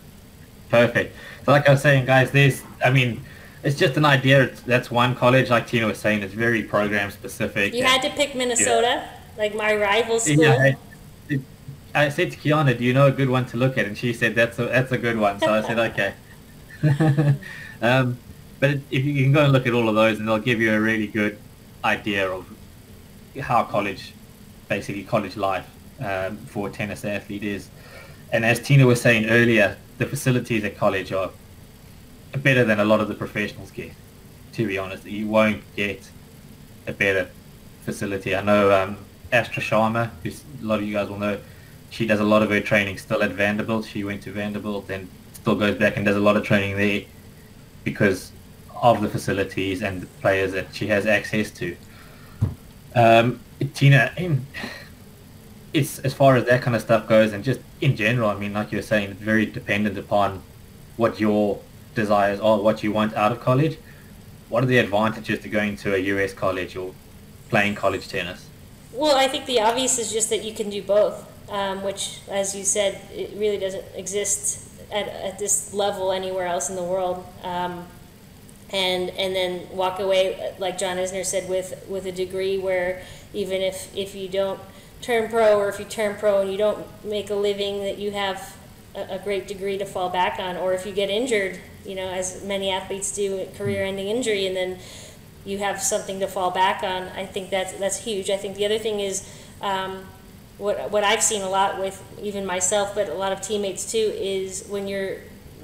Perfect. So like I was saying, guys, it's just an idea. That's one college, like Tina was saying, it's very program specific. You had to pick Minnesota, like my rival school. Yeah, I said to Kiana, do you know a good one to look at? And she said, that's a good one. So I said, okay. But if you can go and look at all of those, and they'll give you a really good idea of how college life for a tennis athlete is. And as Tina was saying earlier, the facilities at college are better than a lot of the professionals get, to be honest. You won't get a better facility. I know Astra Sharma, who a lot of you guys will know, she does a lot of her training still at Vanderbilt. She went to Vanderbilt and still goes back and does a lot of training there because of the facilities and the players that she has access to. Tina, it's as far as that kind of stuff goes, and just in general, I mean, like you were saying, it's very dependent upon what your desires are, what you want out of college. What are the advantages to going to a US college or playing college tennis? Well, I think the obvious is just that you can do both, which, as you said, it really doesn't exist at this level anywhere else in the world. And then walk away, like John Isner said, with a degree where even if you don't turn pro, or if you turn pro and you don't make a living, that you have a great degree to fall back on. Or if you get injured, as many athletes do, career-ending injury, and then you have something to fall back on. I think that's huge. I think the other thing is what I've seen a lot with even myself, but a lot of teammates too, is when you're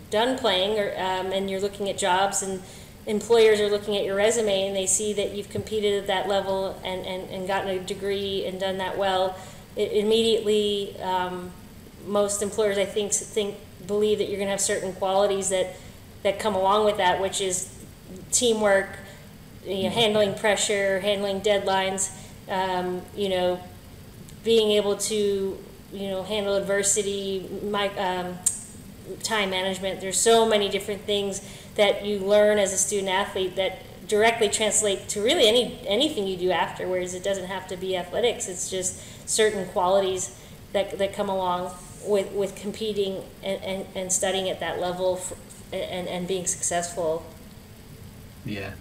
done playing and you're looking at jobs, and employers are looking at your resume and they see that you've competed at that level and gotten a degree and done that well, it immediately, most employers, I think believe that you're going to have certain qualities that come along with that, which is teamwork, handling pressure, handling deadlines, being able to, handle adversity, time management. There's so many different things that you learn as a student athlete that directly translate to really anything you do afterwards. It doesn't have to be athletics. It's just certain qualities that come along with competing and studying at that level and being successful Yeah,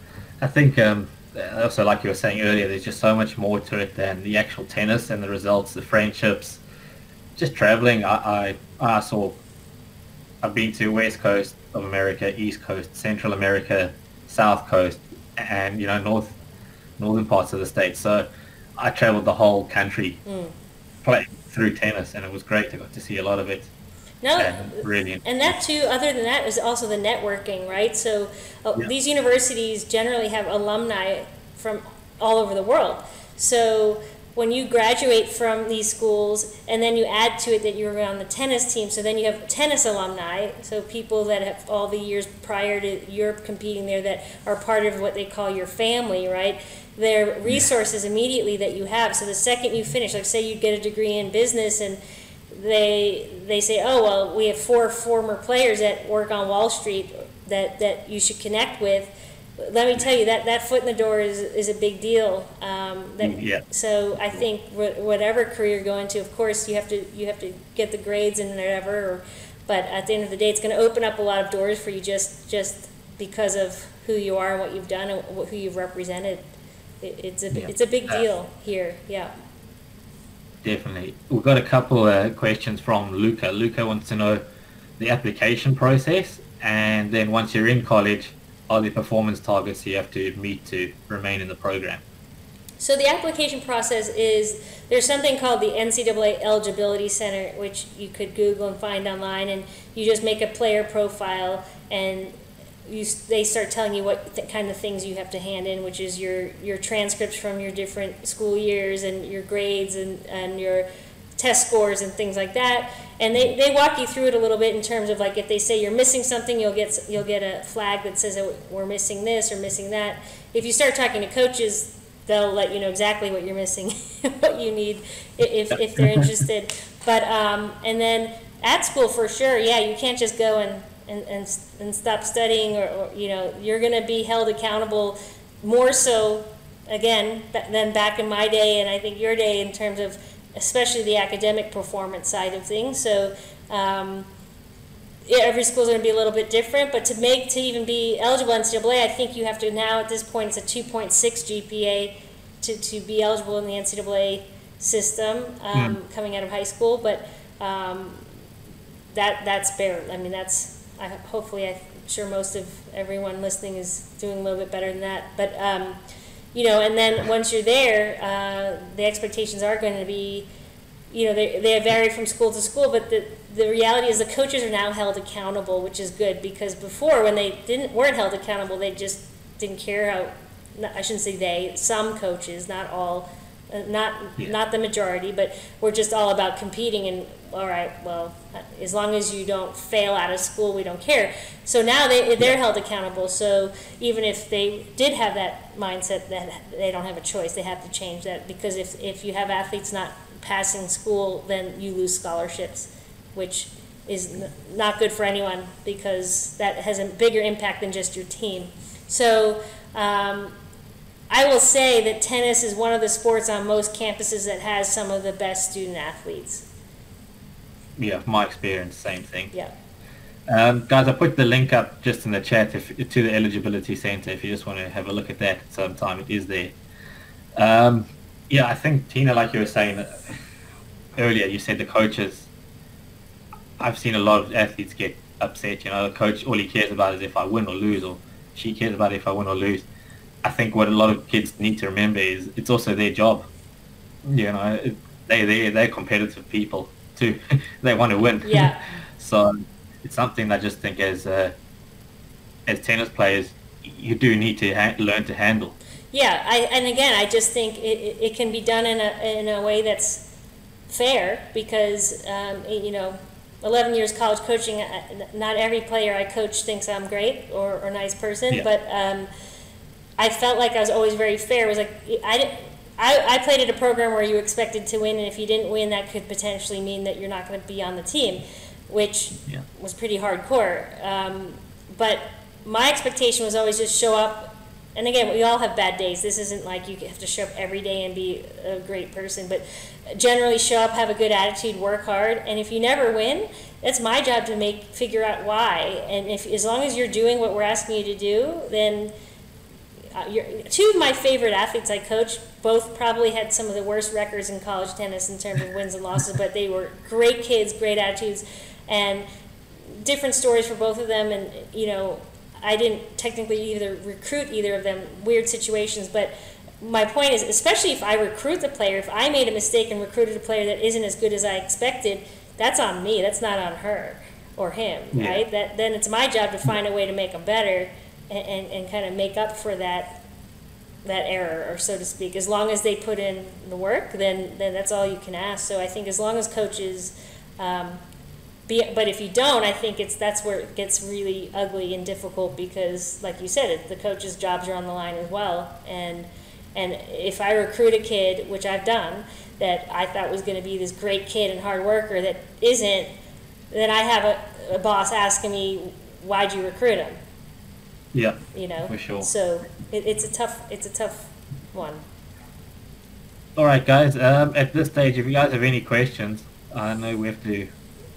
I think also, like you were saying earlier, there's just so much more to it than the actual tennis and the results, the friendships. Just traveling, I saw. I've been to West Coast of America, East Coast, Central America, South Coast, and northern parts of the states. So I traveled the whole country playing through tennis, and it was great. I got to see a lot of it. No, really, and that too, other than that, is also the networking, right? So these universities generally have alumni from all over the world. So when you graduate from these schools and then you add to it that you were on the tennis team, so then you have tennis alumni, so people that have all the years prior to Europe competing there that are part of what they call your family, right? They're resources immediately that you have. So the second you finish, like say you get a degree in business and they say, oh, well, we have 4 former players that work on Wall Street that you should connect with. Let me tell you, that foot in the door is a big deal. So I think whatever career you go into, of course, you have to get the grades and whatever. But at the end of the day, it's going to open up a lot of doors for you just because of who you are and what you've done and who you've represented. It's a big deal here. Yeah. Definitely. We've got a couple of questions from Luca. Luca wants to know the application process, and then once you're in college, are there performance targets you have to meet to remain in the program? So the application process is, there's something called the NCAA Eligibility Center, which you could Google and find online, and you just make a player profile, and they start telling you what kind of things you have to hand in, which is your transcripts from your different school years and your grades and your test scores and things like that. And they walk you through it a little bit in terms of, like, if they say you're missing something, you'll get a flag that says that we're missing this or missing that. If you start talking to coaches, they'll let you know exactly what you're missing, what you need if they're interested. But and then at school, for sure, yeah, you can't just go and stop studying, or you're going to be held accountable more so, again, than back in my day and I think your day, in terms of especially the academic performance side of things. So every school's going to be a little bit different, but to even be eligible in NCAA, I think you have to, now at this point, it's a 2.6 GPA to be eligible in the NCAA system coming out of high school. But that's bare. I mean, hopefully, I'm sure most of everyone listening is doing a little bit better than that. But and then once you're there, the expectations are going to be, they vary from school to school, but the reality is the coaches are now held accountable, which is good, because before, when they weren't held accountable, they just didn't care how, I shouldn't say they, some coaches, not all, not the majority, but we're just all about competing, and all right, well, as long as you don't fail out of school, we don't care. So now they're held accountable. So even if they did have that mindset, that they don't have a choice, they have to change that, because if you have athletes not passing school, then you lose scholarships, which is not good for anyone, because that has a bigger impact than just your team. So I will say that tennis is one of the sports on most campuses that has some of the best student athletes. Yeah, my experience, same thing. Yeah. Guys, I put the link up just in the chat to the Eligibility Center if you just want to have a look at that at some time. It is there. Yeah, I think, Tina, like you were saying earlier, you said the coaches, I've seen a lot of athletes get upset. The coach, all he cares about is if I win or lose, or she cares about if I win or lose. I think what a lot of kids need to remember is it's also their job. They're competitive people too. They want to win. Yeah. So it's something I just think as tennis players, you do need to learn to handle. Yeah, I just think it can be done in a way that's fair, because 11 years college coaching, not every player I coach thinks I'm great or a nice person, but I felt like I was always very fair. It was like I played at a program where you expected to win, and if you didn't win, that could potentially mean that you're not going to be on the team, which was pretty hardcore. But my expectation was always just show up. And again, we all have bad days. This isn't like you have to show up every day and be a great person, but generally show up, have a good attitude, work hard. And if you never win, it's my job to figure out why. And as long as you're doing what we're asking you to do, then two of my favorite athletes I coached both probably had some of the worst records in college tennis in terms of wins and losses, but they were great kids, great attitudes, and different stories for both of them. And I didn't technically either recruit either of them, weird situations, but my point is, especially if I recruit the player, if I made a mistake and recruited a player that isn't as good as I expected, that's on me. That's not on her or him, right? Then it's my job to find a way to make them better and kind of make up for that error, or so to speak. As long as they put in the work, then that's all you can ask. So I think as long as coaches, but if you don't, I think that's where it gets really ugly and difficult, because, like you said, the coaches' jobs are on the line as well. And if I recruit a kid, which I've done, that I thought was going to be this great kid and hard worker that isn't, then I have a boss asking me, why'd you recruit him? Yeah, for sure. So it's a tough one. All right, guys. At this stage, if you guys have any questions, I know we have to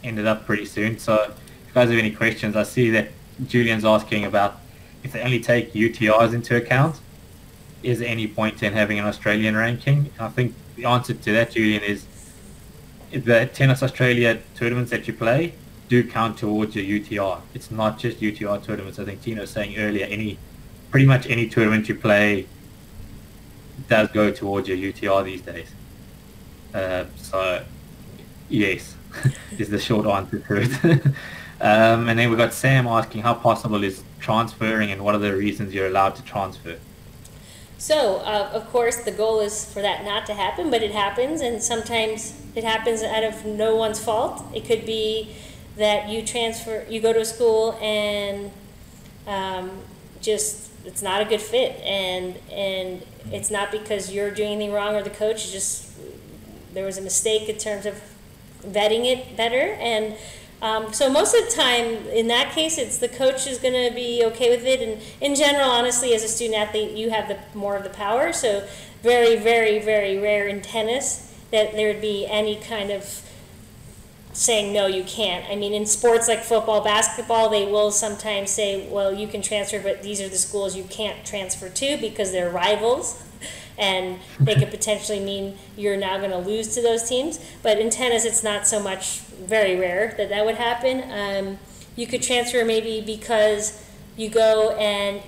end it up pretty soon. So if you guys have any questions, I see that Julian's asking about if they only take UTRs into account, is there any point in having an Australian ranking? I think the answer to that, Julian, is the Tennis Australia tournaments that you play do count towards your UTR. It's not just UTR tournaments. I think Tino was saying earlier, pretty much any tournament you play does go towards your UTR these days. So yes, is the short answer to it. And then we've got Sam asking how possible is transferring and what are the reasons you're allowed to transfer? So, of course, the goal is for that not to happen, but it happens, and sometimes it happens out of no one's fault. It could be that you go to a school and it's not a good fit, and it's not because you're doing anything wrong or the coach, there was a mistake in terms of vetting it better, and so most of the time, in that case, it's the coach is going to be okay with it. And in general, honestly, as a student athlete, you have more of the power. So very, very, very rare in tennis that there would be any kind of saying, no, you can't. I mean, in sports like football, basketball, they will sometimes say, well, you can transfer, but these are the schools you can't transfer to because they're rivals. And they could potentially mean you're now going to lose to those teams. But in tennis, it's not so much, very rare that would happen. You could transfer maybe because you go and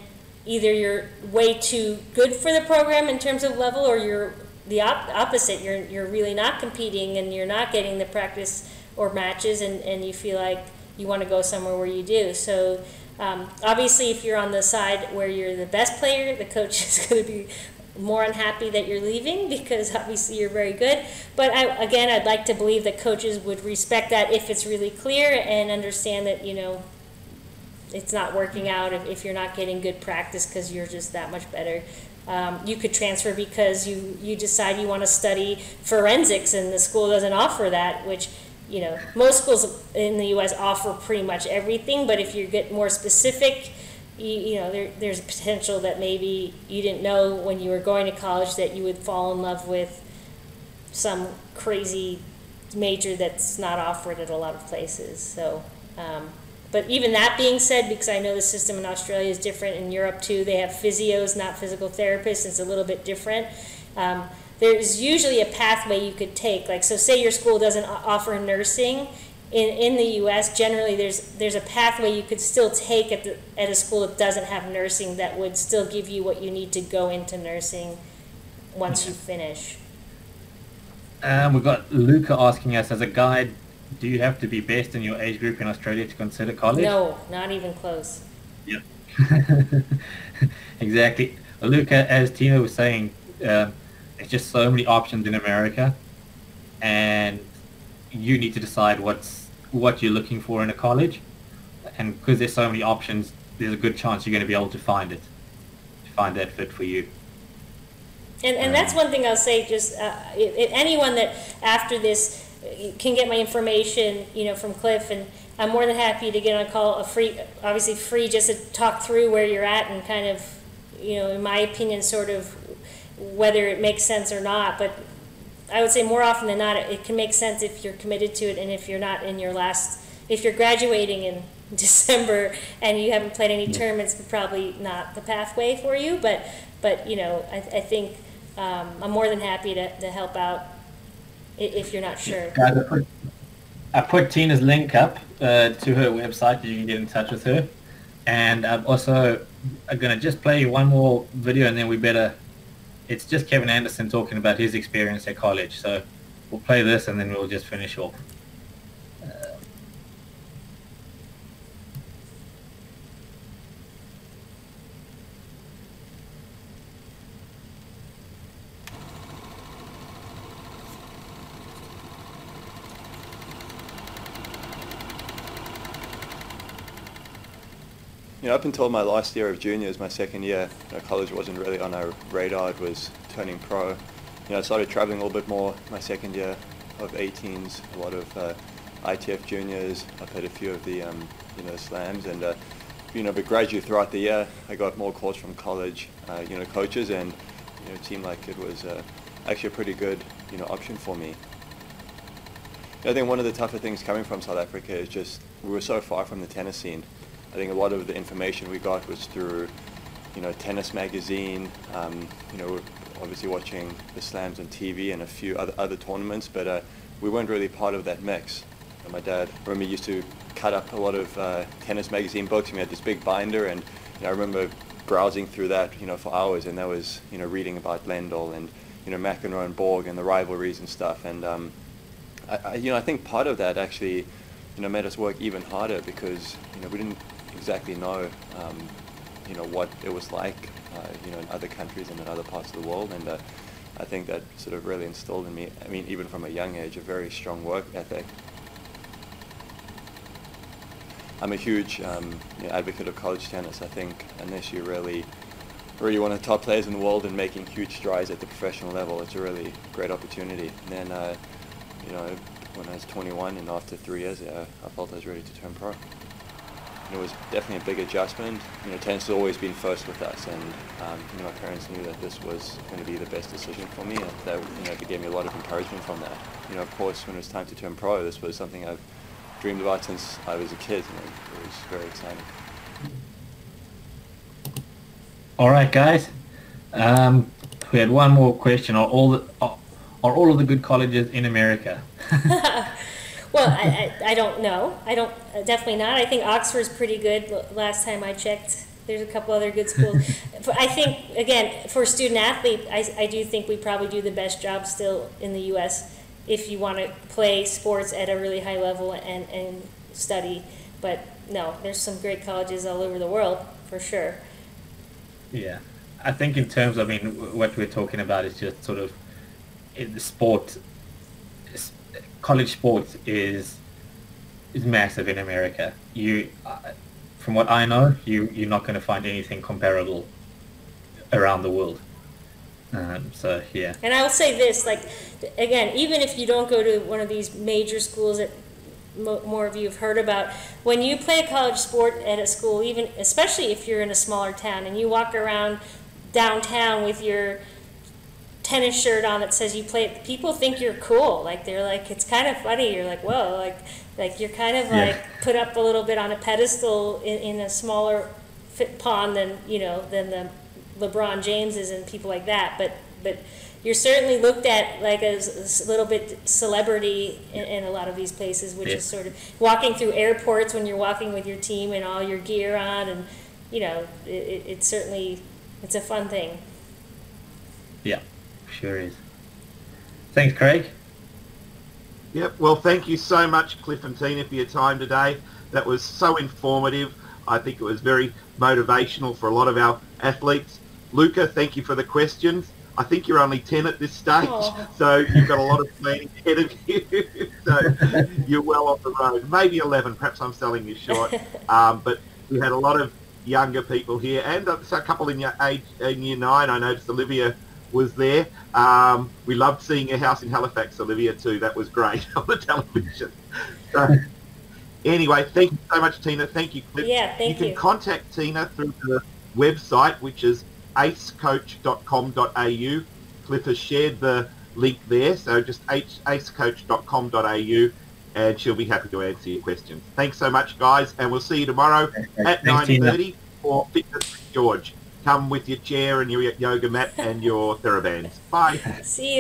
either you're way too good for the program in terms of level, or you're the opposite. You're really not competing and you're not getting the practice or matches, and you feel like you want to go somewhere where you do. So obviously, if you're on the side where you're the best player, the coach is going to be more unhappy that you're leaving because obviously you're very good. But I'd like to believe that coaches would respect that if it's really clear and understand that, it's not working out if you're not getting good practice because you're just that much better. You could transfer because you decide you want to study forensics and the school doesn't offer that, which, most schools in the U.S. offer pretty much everything, but if you get more specific, there's a potential that maybe you didn't know when you were going to college that you would fall in love with some crazy major that's not offered at a lot of places. So, but even that being said, because I know the system in Australia is different, in Europe too, they have physios, not physical therapists. It's a little bit different. There's usually a pathway you could take. Like, so say your school doesn't offer nursing. In the U.S., generally there's a pathway you could still take at a school that doesn't have nursing that would still give you what you need to go into nursing once you finish. We've got Luca asking us, as a guide, do you have to be best in your age group in Australia to consider college? No, not even close. Yep. Exactly. Luca, as Tina was saying, there's just so many options in America, and you need to decide what you're looking for in a college, and because there's so many options, there's a good chance you're going to be able to find that fit for you. And that's one thing I'll say, just if anyone that after this can get my information, from Cliff, and I'm more than happy to get on a call, obviously free, just to talk through where you're at and kind of, in my opinion, sort of whether it makes sense or not. But I would say more often than not, it can make sense if you're committed to it, and if you're not in your if you're graduating in December and you haven't played any tournaments, probably not the pathway for you. But I think I'm more than happy to help out if you're not sure. Guys, I put Tina's link up to her website. You can get in touch with her. And I'm also going to just play one more video, and then we better... It's just Kevin Anderson talking about his experience at college. So we'll play this, and then we'll just finish off. Up until my last year of juniors, my second year, college wasn't really on our radar. It was turning pro. I started traveling a little bit more my second year of 18s, a lot of ITF juniors. I played a few of the slams, and but gradually throughout the year, I got more calls from college, coaches, and it seemed like it was actually a pretty good option for me. I think one of the tougher things coming from South Africa is just we were so far from the tennis scene. I think a lot of the information we got was through, Tennis Magazine, obviously watching the slams on TV and a few other tournaments, but we weren't really part of that mix. And my dad, I remember, used to cut up a lot of Tennis Magazine books. We had this big binder, and I remember browsing through that, for hours, and that was, reading about Lendl and, McEnroe and Borg and the rivalries and stuff. And I think part of that actually, made us work even harder because, we didn't exactly know, what it was like, in other countries and in other parts of the world. And I think that sort of really instilled in me, even from a young age, a very strong work ethic. I'm a huge advocate of college tennis. I think unless you really one of the top players in the world and making huge strides at the professional level, it's a really great opportunity. And then, when I was 21 and after 3 years, I felt I was ready to turn pro. It was definitely a big adjustment. Tennis has always been first with us, and my parents knew that this was going to be the best decision for me, and that they gave me a lot of encouragement from that. Of course, when it was time to turn pro, this was something I've dreamed about since I was a kid. It was very exciting. All right, guys. We had one more question. Are all of the good colleges in America? Well, I don't know. I don't, definitely not. I think Oxford's pretty good. Last time I checked, there's a couple other good schools. But I think, again, for a student athlete, I do think we probably do the best job still in the U.S. if you want to play sports at a really high level and study. But no, there's some great colleges all over the world, for sure. Yeah. I think in terms of, what we're talking about is just sort of the sport. College sports is massive in America. From what I know, you're not going to find anything comparable around the world. So yeah. And I will say this, again, even if you don't go to one of these major schools that more of you have heard about, when you play a college sport at a school, even especially if you're in a smaller town and you walk around downtown with your tennis shirt on that says you play it, people think you're cool. They're like, it's kind of funny. You're like, whoa, like you're kind of put up a little bit on a pedestal in a smaller pond than than the LeBron Jameses and people like that. But you're certainly looked at like as a little bit celebrity in a lot of these places, which is sort of walking through airports when you're walking with your team and all your gear on, and it's certainly, it's a fun thing. Yeah. Sure is. Thanks, Craig. Yep. Well, thank you so much, Cliff and Tina, for your time today. That was so informative. I think it was very motivational for a lot of our athletes. Luca, thank you for the questions. I think you're only 10 at this stage, so you've got a lot of planning ahead of you. So you're well on the road. Maybe 11. Perhaps I'm selling you short. But we had a lot of younger people here, and a couple in year 9. I noticed Olivia was there. We loved seeing your house in Halifax, Olivia, too. That was great on the television. So, anyway, thank you so much, Tina. Thank you, Cliff. Yeah, thank you. You can contact Tina through the website, which is acecoach.com.au. Cliff has shared the link there, so just acecoach.com.au. and she'll be happy to answer your questions. Thanks so much, guys, and we'll see you tomorrow at 9:30 for Fitness with George. Come with your chair and your yoga mat and your TheraBands. Bye. See you.